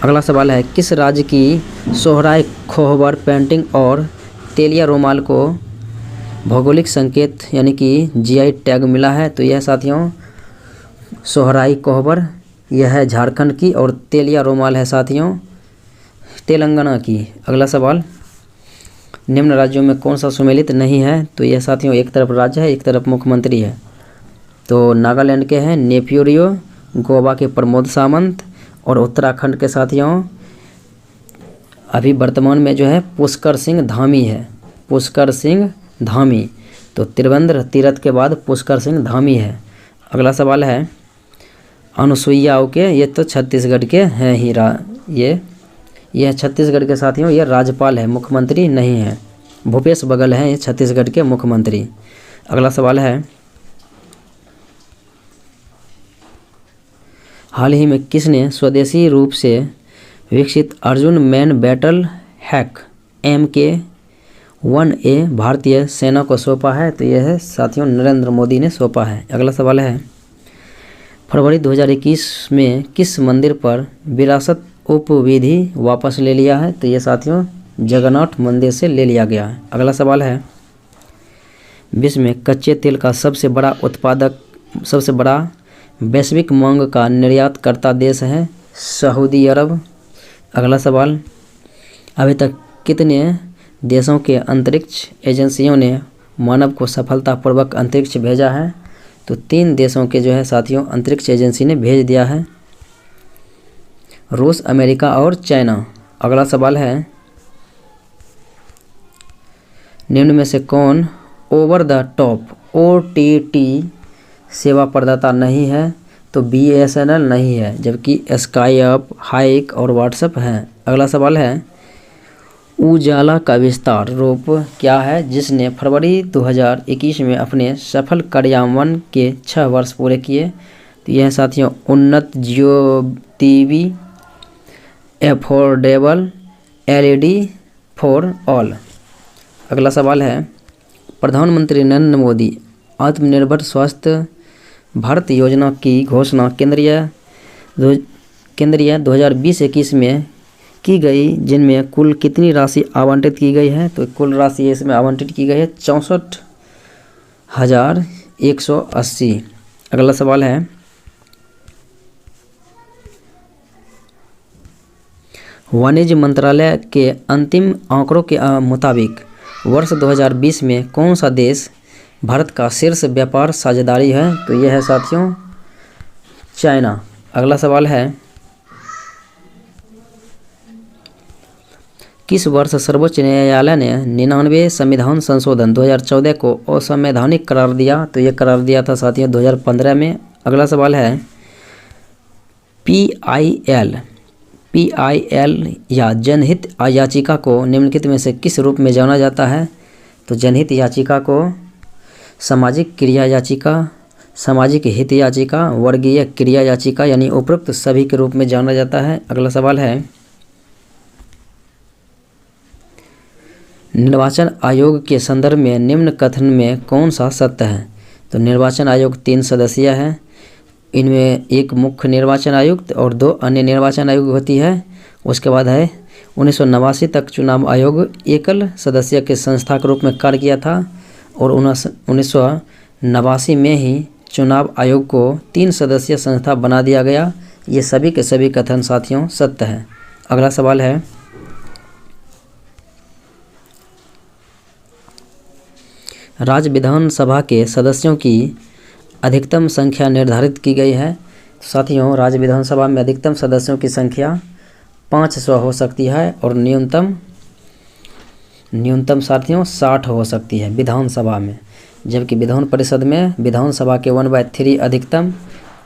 अगला सवाल है, किस राज्य की सोहराय खोहबर पेंटिंग और तेलिया रोमाल को भौगोलिक संकेत यानी कि जीआई टैग मिला है? तो यह साथियों सोहराई कोहबर, यह है झारखंड की, और तेलिया रोमाल है साथियों तेलंगाना की। अगला सवाल, निम्न राज्यों में कौन सा सुमेलित नहीं है? तो यह साथियों एक तरफ राज्य है, एक तरफ मुख्यमंत्री है। तो नागालैंड के हैं नेफ्यू रियो, गोवा के प्रमोद सावंत, और उत्तराखंड के साथियों अभी वर्तमान में जो है पुष्कर सिंह धामी है, पुष्कर सिंह धामी। तो त्रिवेंद्र तीरथ के बाद पुष्कर सिंह धामी है। अगला सवाल है, अनुसुईया उइके, ये तो छत्तीसगढ़ के हैं ही ये छत्तीसगढ़ के साथियों ये राज्यपाल है, मुख्यमंत्री नहीं है। भूपेश बघेल हैं ये छत्तीसगढ़ के मुख्यमंत्री। अगला सवाल है, हाल ही में किसने स्वदेशी रूप से विकसित Arjun man battle hack MK-1A भारतीय सेना को सौंपा है? तो यह है साथियों नरेंद्र मोदी ने सौंपा है। अगला सवाल है, फरवरी 2021 में किस मंदिर पर विरासत उपविधि वापस ले लिया है? तो ये साथियों जगन्नाथ मंदिर से ले लिया गया है। अगला सवाल है, विश्व में कच्चे तेल का सबसे बड़ा वैश्विक मांग का निर्यातकर्ता देश है सऊदी अरब। अगला सवाल, अभी तक कितने देशों के अंतरिक्ष एजेंसियों ने मानव को सफलतापूर्वक अंतरिक्ष भेजा है? तो 3 देशों के जो है साथियों अंतरिक्ष एजेंसी ने भेज दिया है, रूस, अमेरिका और चाइना। अगला सवाल है, निम्न में से कौन ओवर द टॉप OTT सेवा प्रदाता नहीं है? तो BSNL नहीं है, जबकि स्काईअप, हाइक और व्हाट्सएप हैं। अगला सवाल है, उजाला का विस्तार रूप क्या है जिसने फरवरी 2021 में अपने सफल कार्यान्वयन के 6 वर्ष पूरे किए? तो यह साथियों उन्नत ज्योतिवी एफोर्डेबल LED फॉर ऑल। अगला सवाल है, प्रधानमंत्री नरेंद्र मोदी आत्मनिर्भर स्वास्थ्य भारत योजना की घोषणा केंद्रीय 2020-21 में की गई, जिनमें कुल कितनी राशि आवंटित की गई है? तो कुल राशि इसमें आवंटित की गई है 64,180। अगला सवाल है, वाणिज्य मंत्रालय के अंतिम आंकड़ों के मुताबिक वर्ष 2020 में कौन सा देश भारत का शीर्ष व्यापार साझेदारी है? तो यह है साथियों चाइना। अगला सवाल है, किस वर्ष सर्वोच्च न्यायालय ने 99 संविधान संशोधन 2014 को असंवैधानिक करार दिया? तो यह करार दिया था साथियों 2015 में। अगला सवाल है, PIL या जनहित याचिका को निम्नलिखित में से किस रूप में जाना जाता है? तो जनहित याचिका को सामाजिक क्रिया याचिका, सामाजिक हित याचिका, वर्गीय क्रिया याचिका यानी उपरोक्त सभी के रूप में जाना जाता है। अगला सवाल है, निर्वाचन आयोग के संदर्भ में निम्न कथन में कौन सा सत्य है? तो निर्वाचन आयोग 3 सदस्यीय है, इनमें एक मुख्य निर्वाचन आयुक्त और 2 अन्य निर्वाचन आयोग होती है। उसके बाद है 1989 तक चुनाव आयोग एकल सदस्य के संस्था के रूप में कार्य किया था, और 1989 में ही चुनाव आयोग को 3 सदस्यीय संस्था बना दिया गया। ये सभी के सभी कथन साथियों सत्य है। अगला सवाल है, राज्य विधानसभा के सदस्यों की अधिकतम संख्या निर्धारित की गई है। साथियों राज्य विधानसभा में अधिकतम सदस्यों की संख्या 500 हो सकती है, और न्यूनतम साथियों 60 हो सकती है विधानसभा में, जबकि विधान परिषद में विधानसभा के 1/3 अधिकतम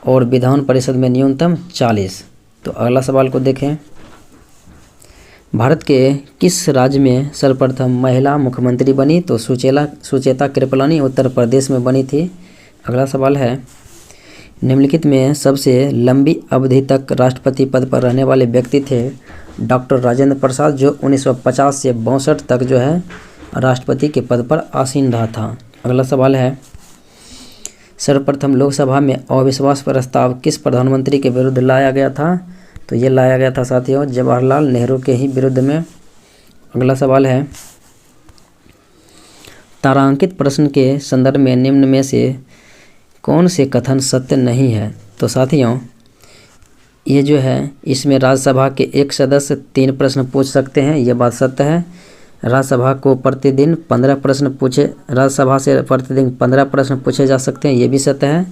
और विधान परिषद में न्यूनतम 40। तो अगला सवाल को देखें, भारत के किस राज्य में सर्वप्रथम महिला मुख्यमंत्री बनी? तो सुचेता कृपलानी उत्तर प्रदेश में बनी थी। अगला सवाल है, निम्नलिखित में सबसे लंबी अवधि तक राष्ट्रपति पद पर रहने वाले व्यक्ति थे डॉक्टर राजेंद्र प्रसाद, जो 1950 से 62 तक जो है राष्ट्रपति के पद पर आसीन रहा था। अगला सवाल है, सर्वप्रथम लोकसभा में अविश्वास प्रस्ताव किस प्रधानमंत्री के विरुद्ध लाया गया था? तो ये लाया गया था साथियों जवाहरलाल नेहरू के ही विरुद्ध में। अगला सवाल है, तारांकित प्रश्न के संदर्भ में निम्न में से कौन से कथन सत्य नहीं है? तो साथियों ये जो है इसमें राज्यसभा के एक सदस्य 3 प्रश्न पूछ सकते हैं, ये बात सत्य है। राज्यसभा को प्रतिदिन 15 प्रश्न राज्यसभा से प्रतिदिन 15 प्रश्न पूछे जा सकते हैं, ये भी सत्य है।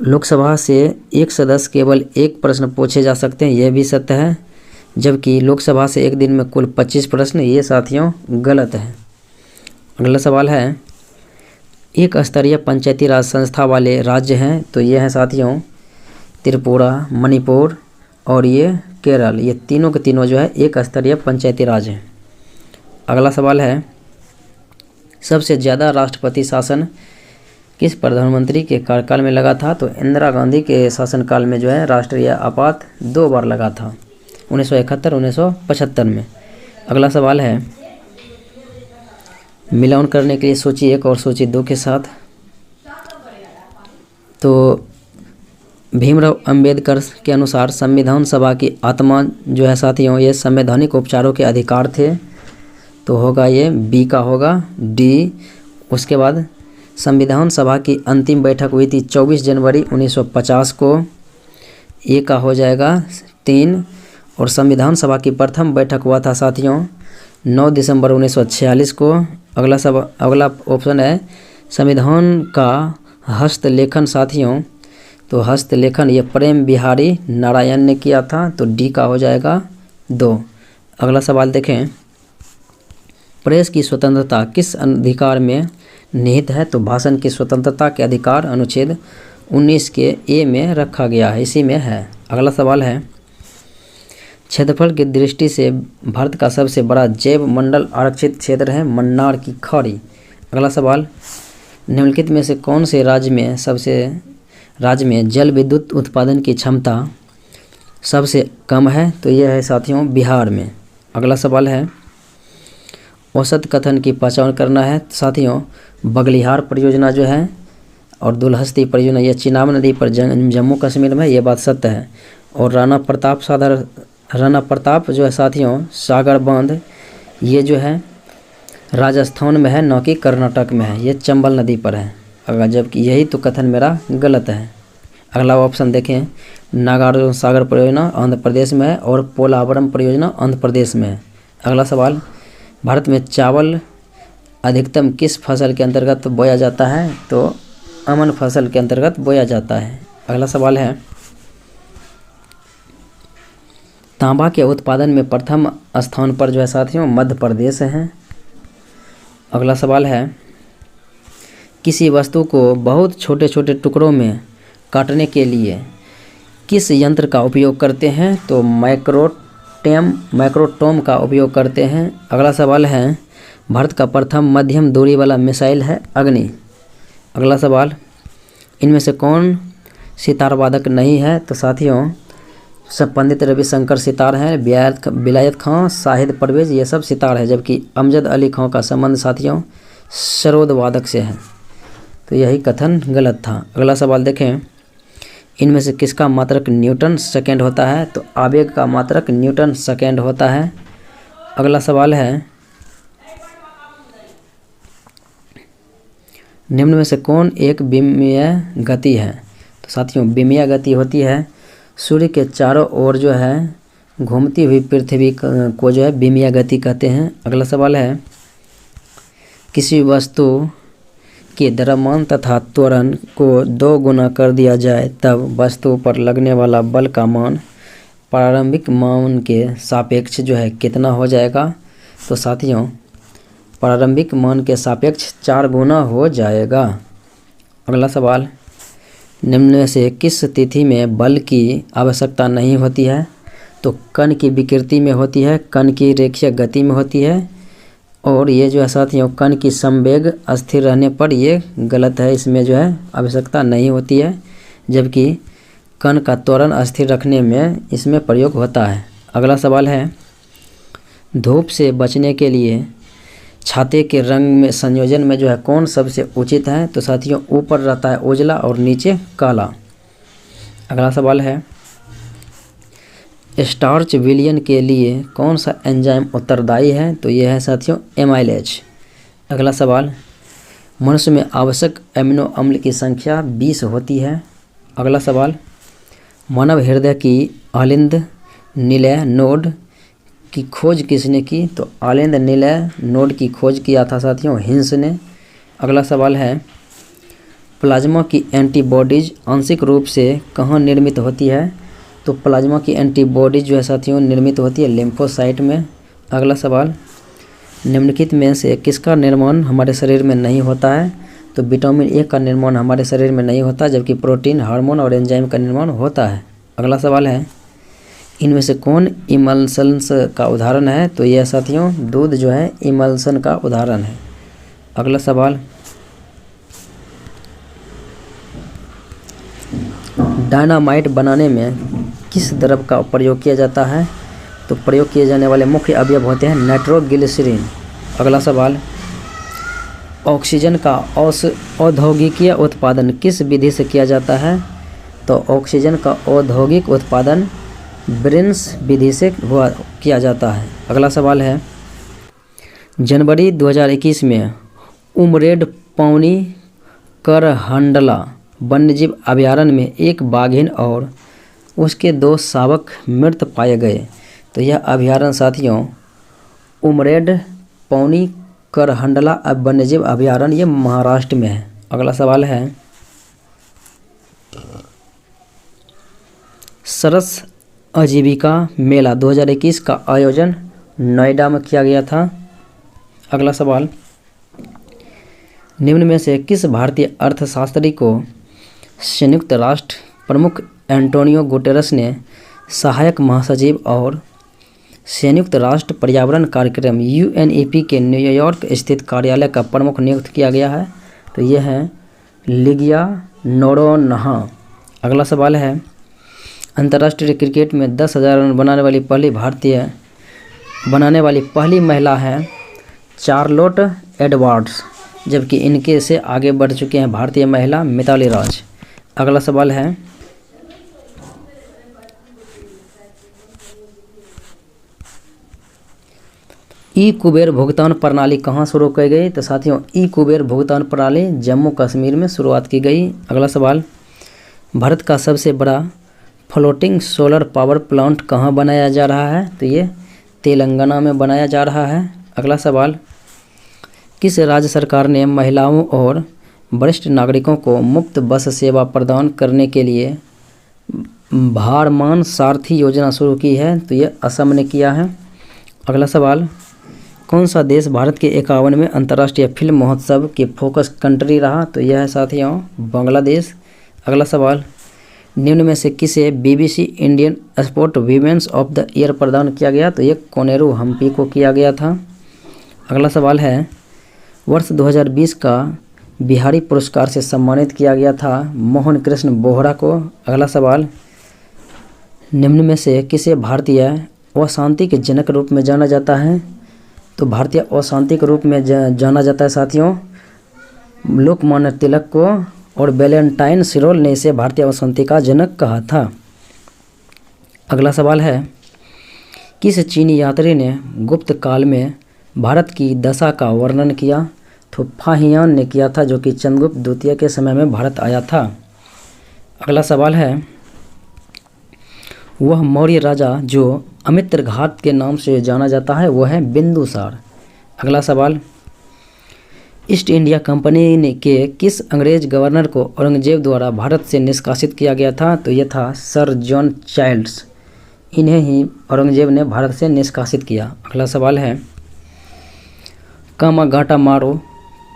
लोकसभा से एक सदस्य केवल 1 प्रश्न पूछे जा सकते हैं, यह भी सत्य है। जबकि लोकसभा से एक दिन में कुल 25 प्रश्न, ये साथियों गलत है। अगला सवाल है, एक स्तरीय पंचायती राज संस्था वाले राज्य हैं, तो ये हैं साथियों त्रिपुरा, मणिपुर और ये केरल। ये तीनों के तीनों जो है एक स्तरीय पंचायती राज हैं। अगला सवाल है, सबसे ज़्यादा राष्ट्रपति शासन किस प्रधानमंत्री के कार्यकाल में लगा था? तो इंदिरा गांधी के शासनकाल में जो है राष्ट्रीय आपात 2 बार लगा था, 1971, 1975 में। अगला सवाल है, मिलान करने के लिए सूची 1 और सूची 2 के साथ। तो भीमराव अंबेडकर के अनुसार संविधान सभा की आत्मा जो है साथियों ये संवैधानिक उपचारों के अधिकार थे, तो होगा ये बी का होगा डी। उसके बाद संविधान सभा की अंतिम बैठक हुई थी 24 जनवरी 1950 को, ए का हो जाएगा 3। और संविधान सभा की प्रथम बैठक हुआ था साथियों 9 दिसंबर 1946 को। अगला ऑप्शन है संविधान का हस्तलेखन साथियों, तो हस्तलेखन ये प्रेम बिहारी नारायण ने किया था, तो डी का हो जाएगा 2। अगला सवाल देखें, प्रेस की स्वतंत्रता किस अधिकार में निहित है? तो भाषण की स्वतंत्रता के अधिकार अनुच्छेद 19 के ए में रखा गया है, इसी में है। अगला सवाल है, क्षेत्रफल की दृष्टि से भारत का सबसे बड़ा जैव मंडल आरक्षित क्षेत्र है मन्नार की खाड़ी। अगला सवाल, निम्नलिखित में से कौन से राज्य में जल विद्युत उत्पादन की क्षमता सबसे कम है? तो यह है साथियों बिहार में। अगला सवाल है, औसत कथन की पहचान करना है। साथियों बगलिहार परियोजना जो है और दुलहस्ती परियोजना ये चिनाब नदी पर जम्मू कश्मीर में, ये बात सत्य है। और राणा प्रताप जो है साथियों सागर बांध ये जो है राजस्थान में है, न कि कर्नाटक में है, ये चंबल नदी पर है। जबकि यही तो कथन मेरा गलत है। अगला ऑप्शन देखें, नागार्जुन सागर परियोजना आंध्र प्रदेश में है और पोलावरम परियोजना आंध्र प्रदेश में है। अगला सवाल, भारत में चावल अधिकतम किस फसल के अंतर्गत बोया जाता है? तो अमन फसल के अंतर्गत बोया जाता है। अगला सवाल है, तांबा के उत्पादन में प्रथम स्थान पर जो है साथियों मध्य प्रदेश है। अगला सवाल है, किसी वस्तु को बहुत छोटे छोटे टुकड़ों में काटने के लिए किस यंत्र का उपयोग करते हैं? तो माइक्रोटोम का उपयोग करते हैं। अगला सवाल है, भारत का प्रथम मध्यम दूरी वाला मिसाइल है अग्नि। अगला सवाल, इनमें से कौन सितार वादक नहीं है? तो साथियों सब पंडित रविशंकर सितार हैं, विलायत खां, शाहिद परवेज ये सब सितार है। जबकि अमजद अली खां का संबंध साथियों सरोद वादक से है, तो यही कथन गलत था। अगला सवाल देखें, इनमें से किसका मात्रक न्यूटन सेकेंड होता है? तो आवेग का मात्रक न्यूटन सेकेंड होता है। अगला सवाल है, निम्न में से कौन एक विमीय गति है? तो साथियों विमीय गति होती है सूर्य के चारों ओर जो है घूमती हुई पृथ्वी को जो है विमीय गति कहते हैं। अगला सवाल है, किसी वस्तु के द्रव्यमान तथा त्वरण को 2 गुना कर दिया जाए तब वस्तु पर लगने वाला बल का मान प्रारंभिक मान के सापेक्ष जो है कितना हो जाएगा? तो साथियों प्रारंभिक मान के सापेक्ष 4 गुना हो जाएगा। अगला सवाल, निम्न में से किस तिथि में बल की आवश्यकता नहीं होती है? तो कण की विकृति में होती है, कण की रेखीय गति में होती है, और ये जो है साथियों कण की संवेग अस्थिर रहने पर ये गलत है, इसमें जो है आवश्यकता नहीं होती है। जबकि कण का त्वरण अस्थिर रखने में इसमें प्रयोग होता है। अगला सवाल है, धूप से बचने के लिए छाते के रंग में संयोजन में जो है कौन सबसे उचित है? तो साथियों ऊपर रहता है उजला और नीचे काला। अगला सवाल है, स्टार्च विलयन के लिए कौन सा एंजाइम उत्तरदायी है? तो यह है साथियों एमाइलेज। अगला सवाल, मनुष्य में आवश्यक एमिनो अम्ल की संख्या 20 होती है। अगला सवाल, मानव हृदय की आलिंद निलय नोड की खोज किसने की? तो आलिंद निलय नोड की खोज किया था साथियों हिंस ने। अगला सवाल है, प्लाज्मा की एंटीबॉडीज आंशिक रूप से कहाँ निर्मित होती है? तो प्लाज्मा की एंटीबॉडीज जो है साथियों निर्मित होती है लिम्फोसाइट में। अगला सवाल, निम्नलिखित में से किसका निर्माण हमारे शरीर में नहीं होता है? तो विटामिन ए का निर्माण हमारे शरीर में नहीं होता, जबकि प्रोटीन, हार्मोन और एंजाइम का निर्माण होता है। अगला सवाल है, इनमें से कौन इमल्शंस का उदाहरण है? तो यह साथियों दूध जो है इमल्शन का उदाहरण है। अगला सवाल, डायनामाइट बनाने में किस द्रव का प्रयोग किया जाता है? तो प्रयोग किए जाने वाले मुख्य अवयव होते हैं नाइट्रोग्लिसरीन। अगला सवाल, ऑक्सीजन का औद्योगिकीय उत्पादन किस विधि से किया जाता है? तो ऑक्सीजन का औद्योगिक उत्पादन ब्रिन्स विधि से किया जाता है। अगला सवाल है, जनवरी 2021 में उमरेड पौनी करहंडला वन्यजीव अभयारण्य में एक बाघिन और उसके 2 शावक मृत पाए गए। तो यह अभयारण्य साथियों उमरेड पौनी करहंडला वन्यजीव अभयारण्य ये महाराष्ट्र में है। अगला सवाल है, सरस आजीविका मेला 2021 का आयोजन नोएडा में किया गया था। अगला सवाल, निम्न में से किस भारतीय अर्थशास्त्री को संयुक्त राष्ट्र प्रमुख एंटोनियो गुटेरस ने सहायक महासचिव और संयुक्त राष्ट्र पर्यावरण कार्यक्रम UNEP के न्यूयॉर्क स्थित कार्यालय का प्रमुख नियुक्त किया गया है? तो यह है लिगिया नोरोन्हा। अगला सवाल है, अंतर्राष्ट्रीय क्रिकेट में 10,000 रन बनाने वाली पहली महिला है चार्लोट एडवर्ड्स, जबकि इनके से आगे बढ़ चुके हैं भारतीय महिला मिताली राज। अगला सवाल है, ई कुबेर भुगतान प्रणाली कहाँ शुरू की गई? तो साथियों ई कुबेर भुगतान प्रणाली जम्मू कश्मीर में शुरुआत की गई। अगला सवाल, भारत का सबसे बड़ा फ्लोटिंग सोलर पावर प्लांट कहाँ बनाया जा रहा है? तो ये तेलंगाना में बनाया जा रहा है। अगला सवाल, किस राज्य सरकार ने महिलाओं और वरिष्ठ नागरिकों को मुफ्त बस सेवा प्रदान करने के लिए भारमान सारथी योजना शुरू की है? तो ये असम ने किया है। अगला सवाल, कौन सा देश भारत के 51वें अंतर्राष्ट्रीय फिल्म महोत्सव के फोकस कंट्री रहा? तो यह है साथियों बांग्लादेश। अगला सवाल, निम्न में से किसे BBC Indian sport women's of the year प्रदान किया गया? तो ये कोनेरू हम्पी को किया गया था। अगला सवाल है, वर्ष 2020 का बिहारी पुरस्कार से सम्मानित किया गया था मोहन कृष्ण बोहरा को। अगला सवाल, निम्न में से किसे भारतीय अशांति के जनक रूप में जाना जाता है? तो भारतीय अशांति के रूप में जाना जाता है साथियों लोकमान्य तिलक को, और वैलेंटाइन सिरोल ने इसे भारतीय अशांति का जनक कहा था। अगला सवाल है, किस चीनी यात्री ने गुप्त काल में भारत की दशा का वर्णन किया? तो फाहियान ने किया था, जो कि चंद्रगुप्त द्वितीय के समय में भारत आया था। अगला सवाल है, वह मौर्य राजा जो अमित्र घाट के नाम से जाना जाता है वो है बिंदुसार। अगला सवाल, ईस्ट इंडिया कंपनी के किस अंग्रेज गवर्नर को औरंगजेब द्वारा भारत से निष्कासित किया गया था? तो यह था सर जॉन चाइल्ड्स। इन्हें ही औरंगजेब ने भारत से निष्कासित किया। अगला सवाल है, कामागाटा मारो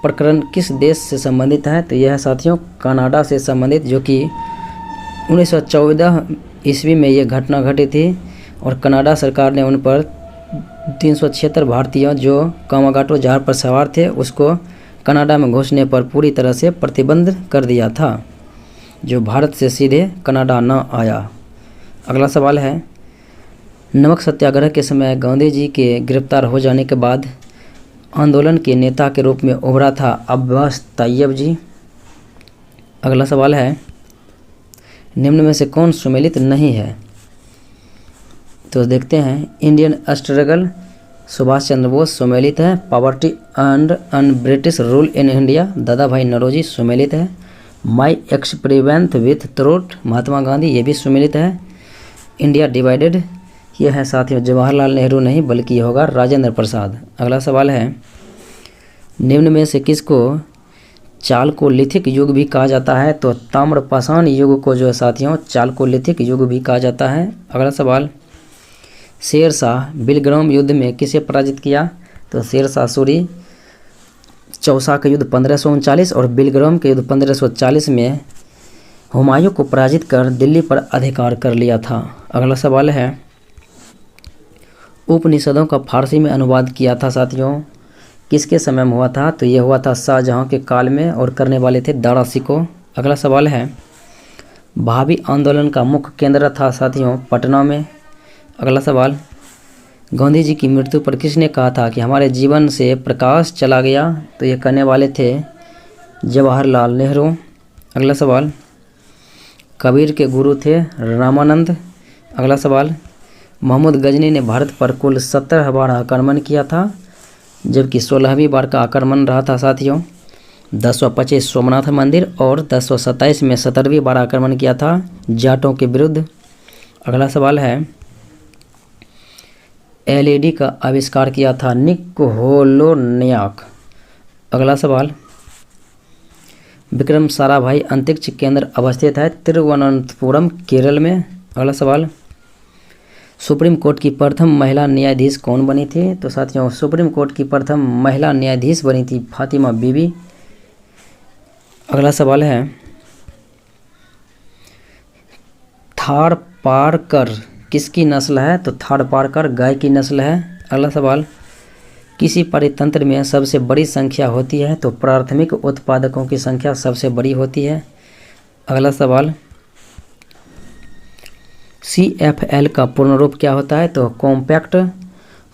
प्रकरण किस देश से संबंधित है? तो यह है साथियों कनाडा से संबंधित, जो कि 1914 ईस्वी में यह घटना घटी थी और कनाडा सरकार ने उन पर 376 भारतीय जो कामागाटो जहाज पर सवार थे उसको कनाडा में घुसने पर पूरी तरह से प्रतिबंध कर दिया था, जो भारत से सीधे कनाडा न आया। अगला सवाल है, नमक सत्याग्रह के समय गांधी जी के गिरफ्तार हो जाने के बाद आंदोलन के नेता के रूप में उभरा था अब्बास तैयब जी। अगला सवाल है, निम्न में से कौन सुमेलित नहीं है? तो देखते हैं, इंडियन स्ट्रगल सुभाष चंद्र बोस सुमेलित है। Poverty and un British rule in India दादा भाई नौरोजी सुमेलित है। My experiment with throat Mahatma Gandhi, ये भी सुमेलित है। इंडिया डिवाइडेड, ये है साथियों जवाहरलाल नेहरू नहीं बल्कि ये होगा राजेंद्र प्रसाद। अगला सवाल है निम्न में से किसको चालकोलिथिक युग भी कहा जाता है? तो ताम्रपाषाण युग को जो है साथियों चालकोलिथिक युग भी कहा जाता है। अगला सवाल, शेरशाह बिलग्राम युद्ध में किसे पराजित किया? तो शेरशाह सूरी चौसा का युद्ध 1539 और बिलग्राम के युद्ध 1540 में हुमायूं को पराजित कर दिल्ली पर अधिकार कर लिया था। अगला सवाल है उपनिषदों का फारसी में अनुवाद किया था साथियों किसके समय में हुआ था? तो ये हुआ था शाहजहां के काल में और करने वाले थे दारा शिकोह। अगला सवाल है भाभी आंदोलन का मुख्य केंद्र था साथियों पटना में। अगला सवाल, गांधी जी की मृत्यु पर किसने कहा था कि हमारे जीवन से प्रकाश चला गया? तो ये कहने वाले थे जवाहरलाल नेहरू। अगला सवाल, कबीर के गुरु थे रामानंद। अगला सवाल, मोहम्मद गजनी ने भारत पर कुल 17 बार आक्रमण किया था जबकि 16वीं बार का आक्रमण रहा था साथियों 1025 सोमनाथ मंदिर और 1027 में 17वीं बार आक्रमण किया था जाटों के विरुद्ध। अगला सवाल है एलईडी का आविष्कार किया था निकोलोनियाक। अगला सवाल, विक्रम साराभाई अंतरिक्ष केंद्र अवस्थित है तिरुवनंतपुरम केरल में। अगला सवाल, सुप्रीम कोर्ट की प्रथम महिला न्यायाधीश कौन बनी थी? तो साथियों सुप्रीम कोर्ट की प्रथम महिला न्यायाधीश बनी थी फातिमा बीबी। अगला सवाल है थारपारकर किसकी नस्ल है? तो थारपारकर गाय की नस्ल है। अगला सवाल, किसी परितंत्र में सबसे बड़ी संख्या होती है? तो प्राथमिक उत्पादकों की संख्या सबसे बड़ी होती है। अगला सवाल, CFL का पूर्ण रूप क्या होता है? तो कॉम्पैक्ट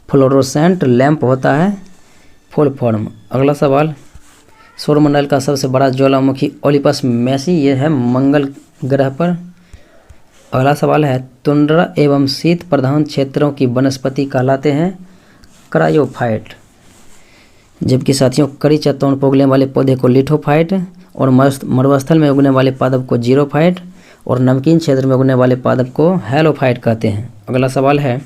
फ्लोरोसेंट लैंप होता है फुल फॉर्म। अगला सवाल, सौरमंडल का सबसे बड़ा ज्वालामुखी ओलिपस मैसी ये है मंगल ग्रह पर। अगला सवाल है तुंड्रा एवं शीत प्रधान क्षेत्रों की वनस्पति कहलाते हैं क्रायोफाइट जबकि साथियों कड़ी चट्टान पर उगने वाले पौधे को लिथोफाइट और मरुस्थल में उगने वाले पादप को जीरोफाइट और नमकीन क्षेत्र में उगने वाले पादप को हेलोफाइट कहते हैं। अगला सवाल है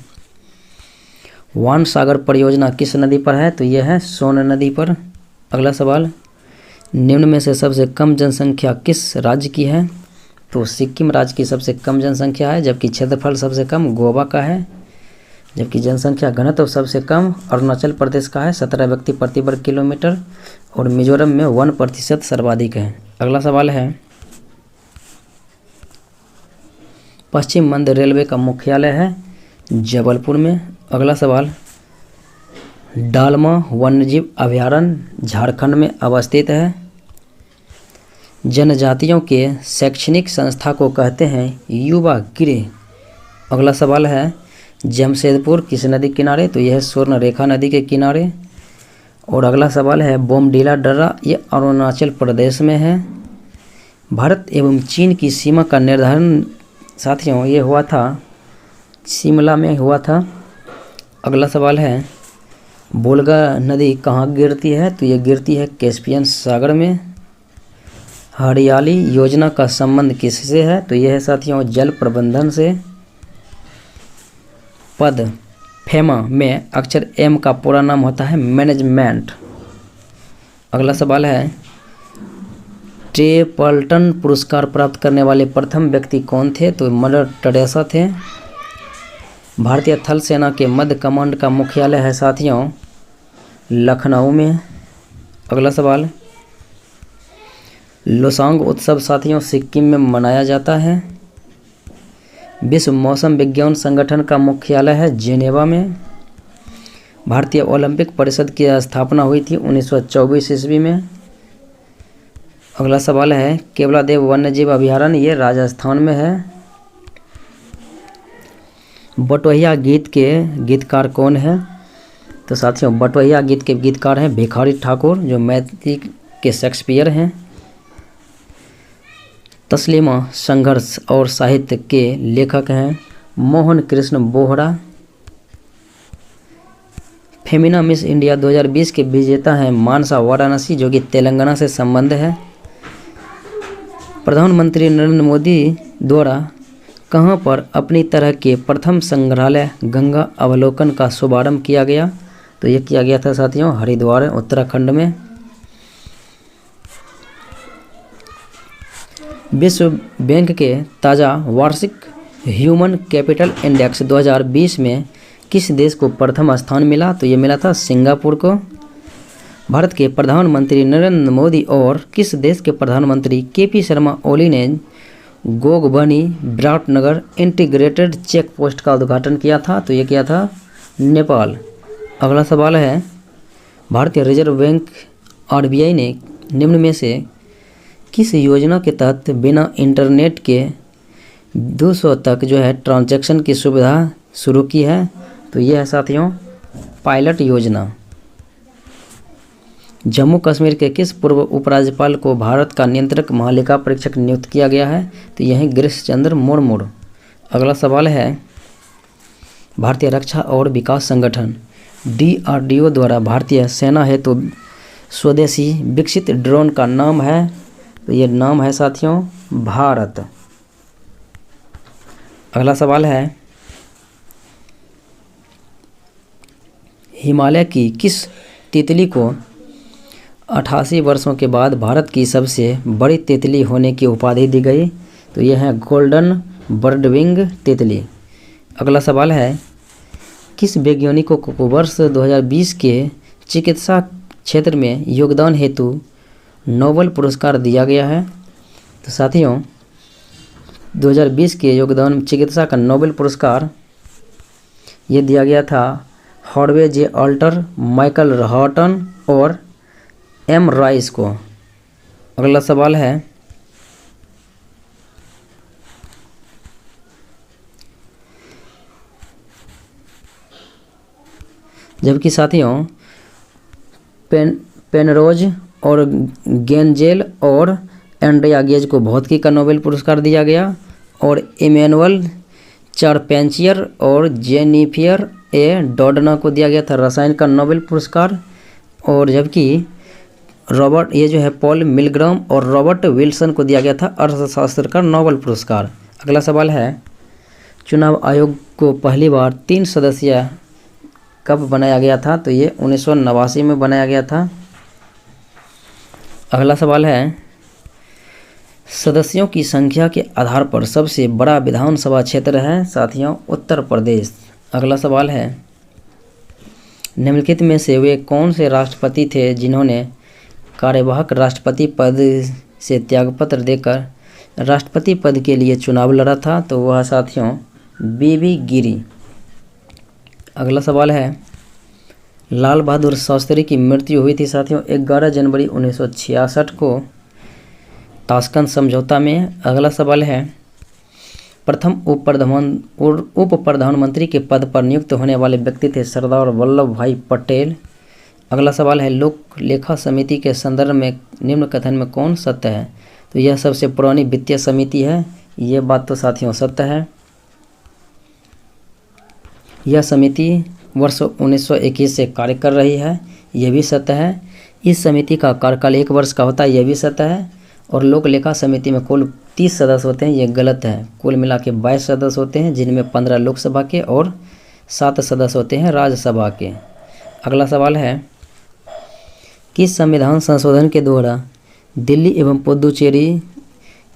वान सागर परियोजना किस नदी पर है? तो यह है सोन नदी पर। अगला सवाल, निम्न में से सबसे कम जनसंख्या किस राज्य की है? तो सिक्किम राज्य की सबसे कम जनसंख्या है जबकि क्षेत्रफल सबसे कम गोवा का है जबकि जनसंख्या घनत्व सबसे कम अरुणाचल प्रदेश का है 17 व्यक्ति प्रति वर्ग किलोमीटर और मिजोरम में 1% सर्वाधिक है। अगला सवाल है पश्चिम मध्य रेलवे का मुख्यालय है जबलपुर में। अगला सवाल, डालमा वन्यजीव अभयारण्य झारखंड में अवस्थित है। जनजातियों के शैक्षणिक संस्था को कहते हैं युवा गृह। अगला सवाल है जमशेदपुर किस नदी के किनारे? तो यह स्वर्ण रेखा नदी के किनारे। और अगला सवाल है बोमडीला दर्रा ये अरुणाचल प्रदेश में है। भारत एवं चीन की सीमा का निर्धारण साथियों ये हुआ था शिमला में हुआ था। अगला सवाल है वोल्गा नदी कहाँ गिरती है? तो ये गिरती है कैस्पियन सागर में। हरियाली योजना का संबंध किससे है? तो यह है साथियों जल प्रबंधन से। पद फेमा में अक्षर M का पूरा नाम होता है मैनेजमेंट। अगला सवाल है टेपल्टन पुरस्कार प्राप्त करने वाले प्रथम व्यक्ति कौन थे? तो मदर टेरेसा थे। भारतीय थल सेना के मध्य कमांड का मुख्यालय है साथियों लखनऊ में। अगला सवाल, लोसांग उत्सव साथियों सिक्किम में मनाया जाता है। विश्व मौसम विज्ञान संगठन का मुख्यालय है जेनेवा में। भारतीय ओलंपिक परिषद की स्थापना हुई थी 1924 ईस्वी में। अगला सवाल है केवलादेव वन्यजीव अभयारण्य ये राजस्थान में है। बटोहिया गीत के गीतकार कौन है? तो साथियों बटोहिया गीत के गीतकार हैं भिखारी ठाकुर जो मैथिली के शेक्सपियर हैं। तस्लीमा संघर्ष और साहित्य के लेखक हैं मोहन कृष्ण बोहरा। फेमिना मिस इंडिया 2020 के विजेता हैं मानसा वाराणसी जो कि तेलंगाना से संबंध है। प्रधानमंत्री नरेंद्र मोदी द्वारा कहाँ पर अपनी तरह के प्रथम संग्रहालय गंगा अवलोकन का शुभारंभ किया गया? तो ये किया गया था साथियों हरिद्वार उत्तराखंड में। विश्व बैंक के ताज़ा वार्षिक ह्यूमन कैपिटल इंडेक्स 2020 में किस देश को प्रथम स्थान मिला? तो ये मिला था सिंगापुर को। भारत के प्रधानमंत्री नरेंद्र मोदी और किस देश के प्रधानमंत्री केपी शर्मा ओली ने गोगबनी विराटनगर इंटीग्रेटेड चेक पोस्ट का उद्घाटन किया था? तो ये किया था नेपाल। अगला सवाल है, भारतीय रिजर्व बैंक आरबीआई ने निम्न में से किस योजना के तहत बिना इंटरनेट के 200 तक जो है ट्रांजैक्शन की सुविधा शुरू की है? तो यह है साथियों पायलट योजना। जम्मू कश्मीर के किस पूर्व उपराज्यपाल को भारत का नियंत्रक महालेखा परीक्षक नियुक्त किया गया है? तो यह गिरीश चंद्र मुर्मू। अगला सवाल है, भारतीय रक्षा और विकास संगठन DRDO द्वारा भारतीय सेना हेतु स्वदेशी विकसित ड्रोन का नाम है? तो ये नाम है साथियों भारत। अगला सवाल है, हिमालय की किस तितली को 88 वर्षों के बाद भारत की सबसे बड़ी तितली होने की उपाधि दी गई? तो यह है गोल्डन बर्डविंग तितली। अगला सवाल है, किस वैज्ञानिकों को वर्ष 2020 के चिकित्सा क्षेत्र में योगदान हेतु नोबेल पुरस्कार दिया गया है? तो साथियों 2020 के योगदान चिकित्सा का नोबेल पुरस्कार ये दिया गया था हार्वे जे अल्टर, माइकल हॉटन और M राइस को। अगला सवाल है, जबकि साथियों पेनरोज और गेंजेल और एंड्रिया गेज को भौतिकी का नोबेल पुरस्कार दिया गया और इमैनुअल चारपेंचियर और जेनिफियर ए डोडना को दिया गया था रसायन का नोबेल पुरस्कार। और जबकि रॉबर्ट ये जो है पॉल मिलग्राम और रॉबर्ट विल्सन को दिया गया था अर्थशास्त्र का नोबेल पुरस्कार। अगला सवाल है, चुनाव आयोग को पहली बार 3 सदस्य कब बनाया गया था? तो ये 1989 में बनाया गया था। अगला सवाल है, सदस्यों की संख्या के आधार पर सबसे बड़ा विधानसभा क्षेत्र है साथियों उत्तर प्रदेश। अगला सवाल है, निम्नलिखित में से वे कौन से राष्ट्रपति थे जिन्होंने कार्यवाहक राष्ट्रपति पद से त्यागपत्र देकर राष्ट्रपति पद के लिए चुनाव लड़ा था? तो वह साथियों बीबी गिरी। अगला सवाल है, लाल बहादुर शास्त्री की मृत्यु हुई थी साथियों 11 जनवरी 1966 को ताशकंद समझौता में। अगला सवाल है, प्रथम उप प्रधानमंत्री के पद पर नियुक्त होने वाले व्यक्ति थे सरदार वल्लभ भाई पटेल। अगला सवाल है, लोक लेखा समिति के संदर्भ में निम्न कथन में कौन सत्य है? तो यह सबसे पुरानी वित्तीय समिति है। ये बात तो साथियों सत्य है। यह समिति वर्ष 1921 से कार्य कर रही है, यह भी सत्य है। इस समिति का कार्यकाल 1 वर्ष का होता है, यह भी सत्य है। और लोक लेखा समिति में कुल 30 सदस्य होते हैं, ये गलत है। कुल मिला के 22 सदस्य होते हैं, जिनमें 15 लोकसभा के और 7 सदस्य होते हैं राज्यसभा के। अगला सवाल है, किस संविधान संशोधन के द्वारा दिल्ली एवं पुदुचेरी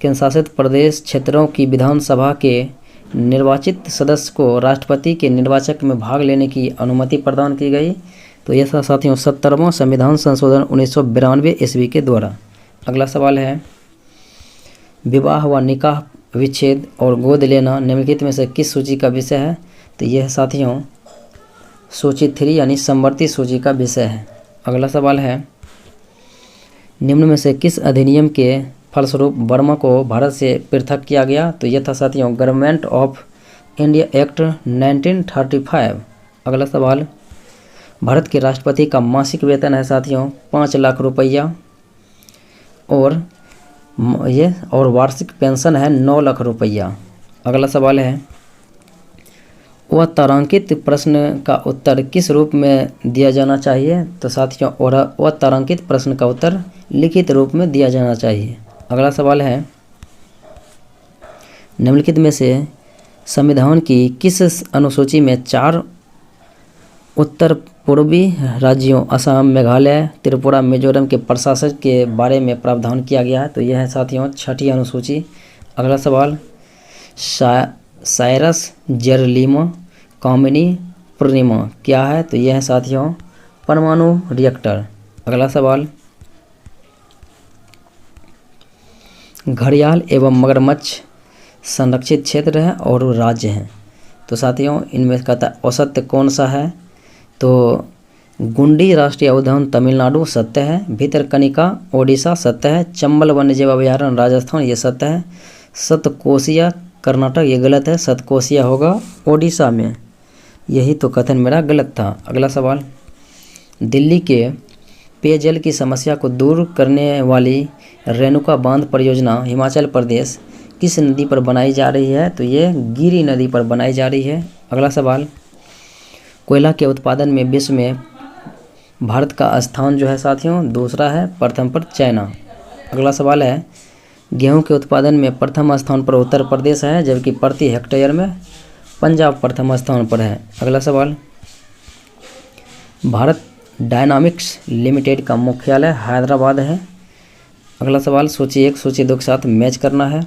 केंद्रशासित प्रदेश क्षेत्रों की विधानसभा के निर्वाचित सदस्य को राष्ट्रपति के निर्वाचन में भाग लेने की अनुमति प्रदान की गई? तो यह था साथियों 70वां संविधान संशोधन 1992 ईस्वी के द्वारा। अगला सवाल है, विवाह व निकाह विच्छेद और गोद लेना निम्नलिखित में से किस सूची का विषय है? तो यह साथियों सूची 3 यानी समवर्ती सूची का विषय है। अगला सवाल है, निम्न में से किस अधिनियम के फलस्वरूप बर्मा को भारत से पृथक किया गया? तो यह था साथियों गवर्नमेंट ऑफ इंडिया एक्ट 1935। अगला सवाल, भारत के राष्ट्रपति का मासिक वेतन है साथियों 5 लाख रुपया और वार्षिक पेंशन है 9 लाख रुपया। अगला सवाल है, वह तारांकित प्रश्न का उत्तर किस रूप में दिया जाना चाहिए? तो साथियों वह तारांकित प्रश्न का उत्तर लिखित रूप में दिया जाना चाहिए। अगला सवाल है, निम्नलिखित में से संविधान की किस अनुसूची में 4 उत्तर पूर्वी राज्यों असम, मेघालय, त्रिपुरा, मिजोरम के प्रशासक के बारे में प्रावधान किया गया है? तो यह है साथियों 6ठी अनुसूची। अगला सवाल, साइरस जेरोनिमो कामिनी पूर्णिमा क्या है? तो यह है साथियों परमाणु रिएक्टर। अगला सवाल, घड़ियाल एवं मगरमच्छ संरक्षित क्षेत्र है और राज्य हैं। तो साथियों इनमें कहता है औसत कौन सा है? तो गुंडी राष्ट्रीय उद्यान तमिलनाडु सत्य है, भितरकनिका ओडिशा सत्य है, चंबल वन्यजीव अभयारण्य राजस्थान ये सत्य है, सतकोशिया कर्नाटक ये गलत है, सतकोशिया होगा ओडिशा में। यही तो कथन मेरा गलत था। अगला सवाल, दिल्ली के पेयजल की समस्या को दूर करने वाली रेणुका बांध परियोजना हिमाचल प्रदेश किस नदी पर बनाई जा रही है? तो ये गिरी नदी पर बनाई जा रही है। अगला सवाल, कोयला के उत्पादन में विश्व में भारत का स्थान जो है साथियों दूसरा है, प्रथम पर चाइना। अगला सवाल है, गेहूं के उत्पादन में प्रथम स्थान पर उत्तर प्रदेश है, जबकि प्रति हेक्टेयर में पंजाब प्रथम स्थान पर है। अगला सवाल, भारत डायनामिक्स लिमिटेड का मुख्यालय हैदराबाद है। अगला सवाल, सूची 1 सूची 2 के साथ मैच करना है।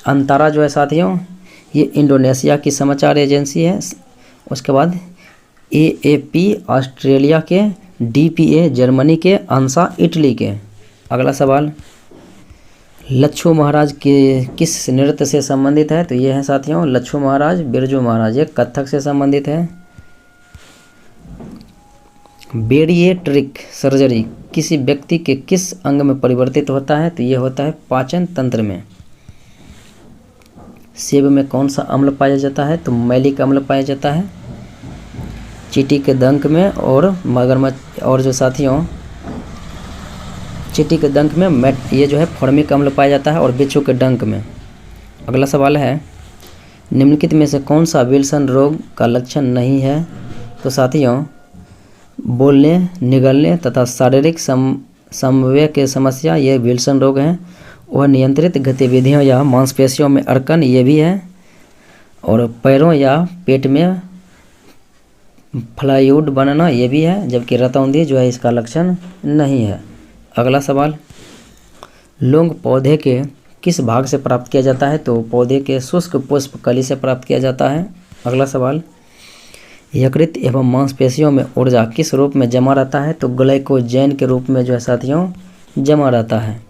अंतारा जो है साथियों ये इंडोनेशिया की समाचार एजेंसी है। उसके बाद AAP ऑस्ट्रेलिया के, DPA जर्मनी के, ANSA इटली के। अगला सवाल, लच्छू महाराज के किस नृत्य से संबंधित है? तो ये है साथियों लच्छू महाराज, बिरजू महाराज ये कथक से संबंधित है। बेरिएट्रिक सर्जरी किसी व्यक्ति के किस अंग में परिवर्तित होता है? तो ये होता है पाचन तंत्र में। सेब में कौन सा अम्ल पाया जाता है? तो मैलिक अम्ल पाया जाता है। चींटी के डंक में और मगरमच्छ और जो साथियों चींटी के डंक में ये जो है फॉर्मिक अम्ल पाया जाता है और बिच्छू के डंक में। अगला सवाल है, निम्नलिखित में से कौन सा विल्सन रोग का लक्षण नहीं है? तो साथियों बोलने, निगलने तथा शारीरिक समन्वय के समस्या ये विल्सन रोग हैं। वह नियंत्रित गतिविधियों या मांसपेशियों में अड़कन ये भी है, और पैरों या पेट में फ्लाइवुड बनना ये भी है, जबकि रतौंधी जो है इसका लक्षण नहीं है। अगला सवाल, लौंग पौधे के किस भाग से प्राप्त किया जाता है? तो पौधे के शुष्क पुष्प कली से प्राप्त किया जाता है। अगला सवाल, यकृत एवं मांसपेशियों में ऊर्जा किस रूप में जमा रहता है? तो ग्लाइकोजेन के रूप में जो है साथियों जमा रहता है।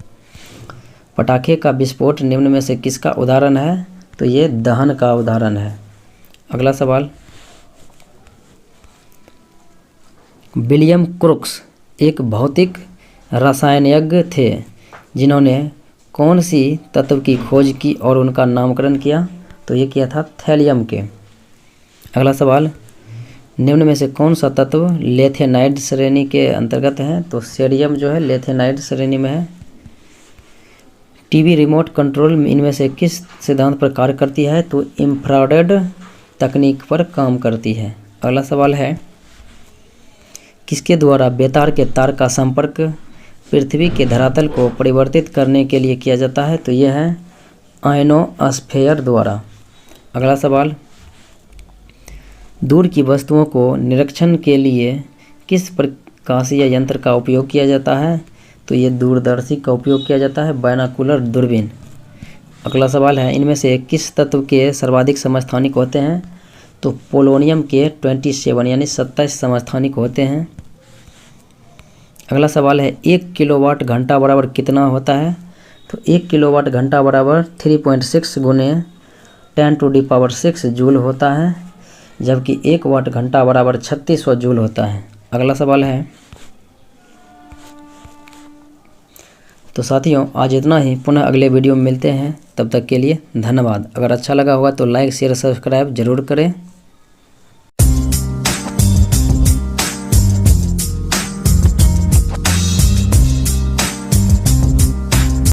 पटाखे का विस्फोट निम्न में से किसका उदाहरण है? तो ये दहन का उदाहरण है। अगला सवाल, विलियम क्रुक्स एक भौतिक रसायनज्ञ थे जिन्होंने कौन सी तत्व की खोज की और उनका नामकरण किया? तो ये किया था थैलियम के। अगला सवाल, निम्न में से कौन सा तत्व लेथेनाइड श्रेणी के अंतर्गत है? तो सोडियम जो है लेथेनाइड श्रेणी में है। टीवी रिमोट कंट्रोल इनमें से किस सिद्धांत पर कार्य करती है? तो इंफ्रारेड तकनीक पर काम करती है। अगला सवाल है, किसके द्वारा बेतार के तार का संपर्क पृथ्वी के धरातल को परिवर्तित करने के लिए किया जाता है? तो यह है आयनोस्फीयर द्वारा। अगला सवाल, दूर की वस्तुओं को निरीक्षण के लिए किस प्रकाशीय यंत्र का उपयोग किया जाता है? तो ये दूरदर्शी का उपयोग किया जाता है, बायनोकुलर दूरबीन। अगला सवाल है, इनमें से किस तत्व के सर्वाधिक समस्थानिक होते हैं? तो पोलोनियम के 27 यानी 27 समस्थानिक होते हैं। अगला सवाल है, 1 किलोवाट घंटा बराबर कितना होता है? तो 1 किलोवाट घंटा बराबर 3.6 गुने 10⁻⁶ जूल होता है, जबकि 1 वाट घंटा बराबर 3600 जूल होता है। अगला सवाल है, तो साथियों आज इतना ही, पुनः अगले वीडियो में मिलते हैं, तब तक के लिए धन्यवाद। अगर अच्छा लगा होगा तो लाइक शेयर सब्सक्राइब जरूर करें।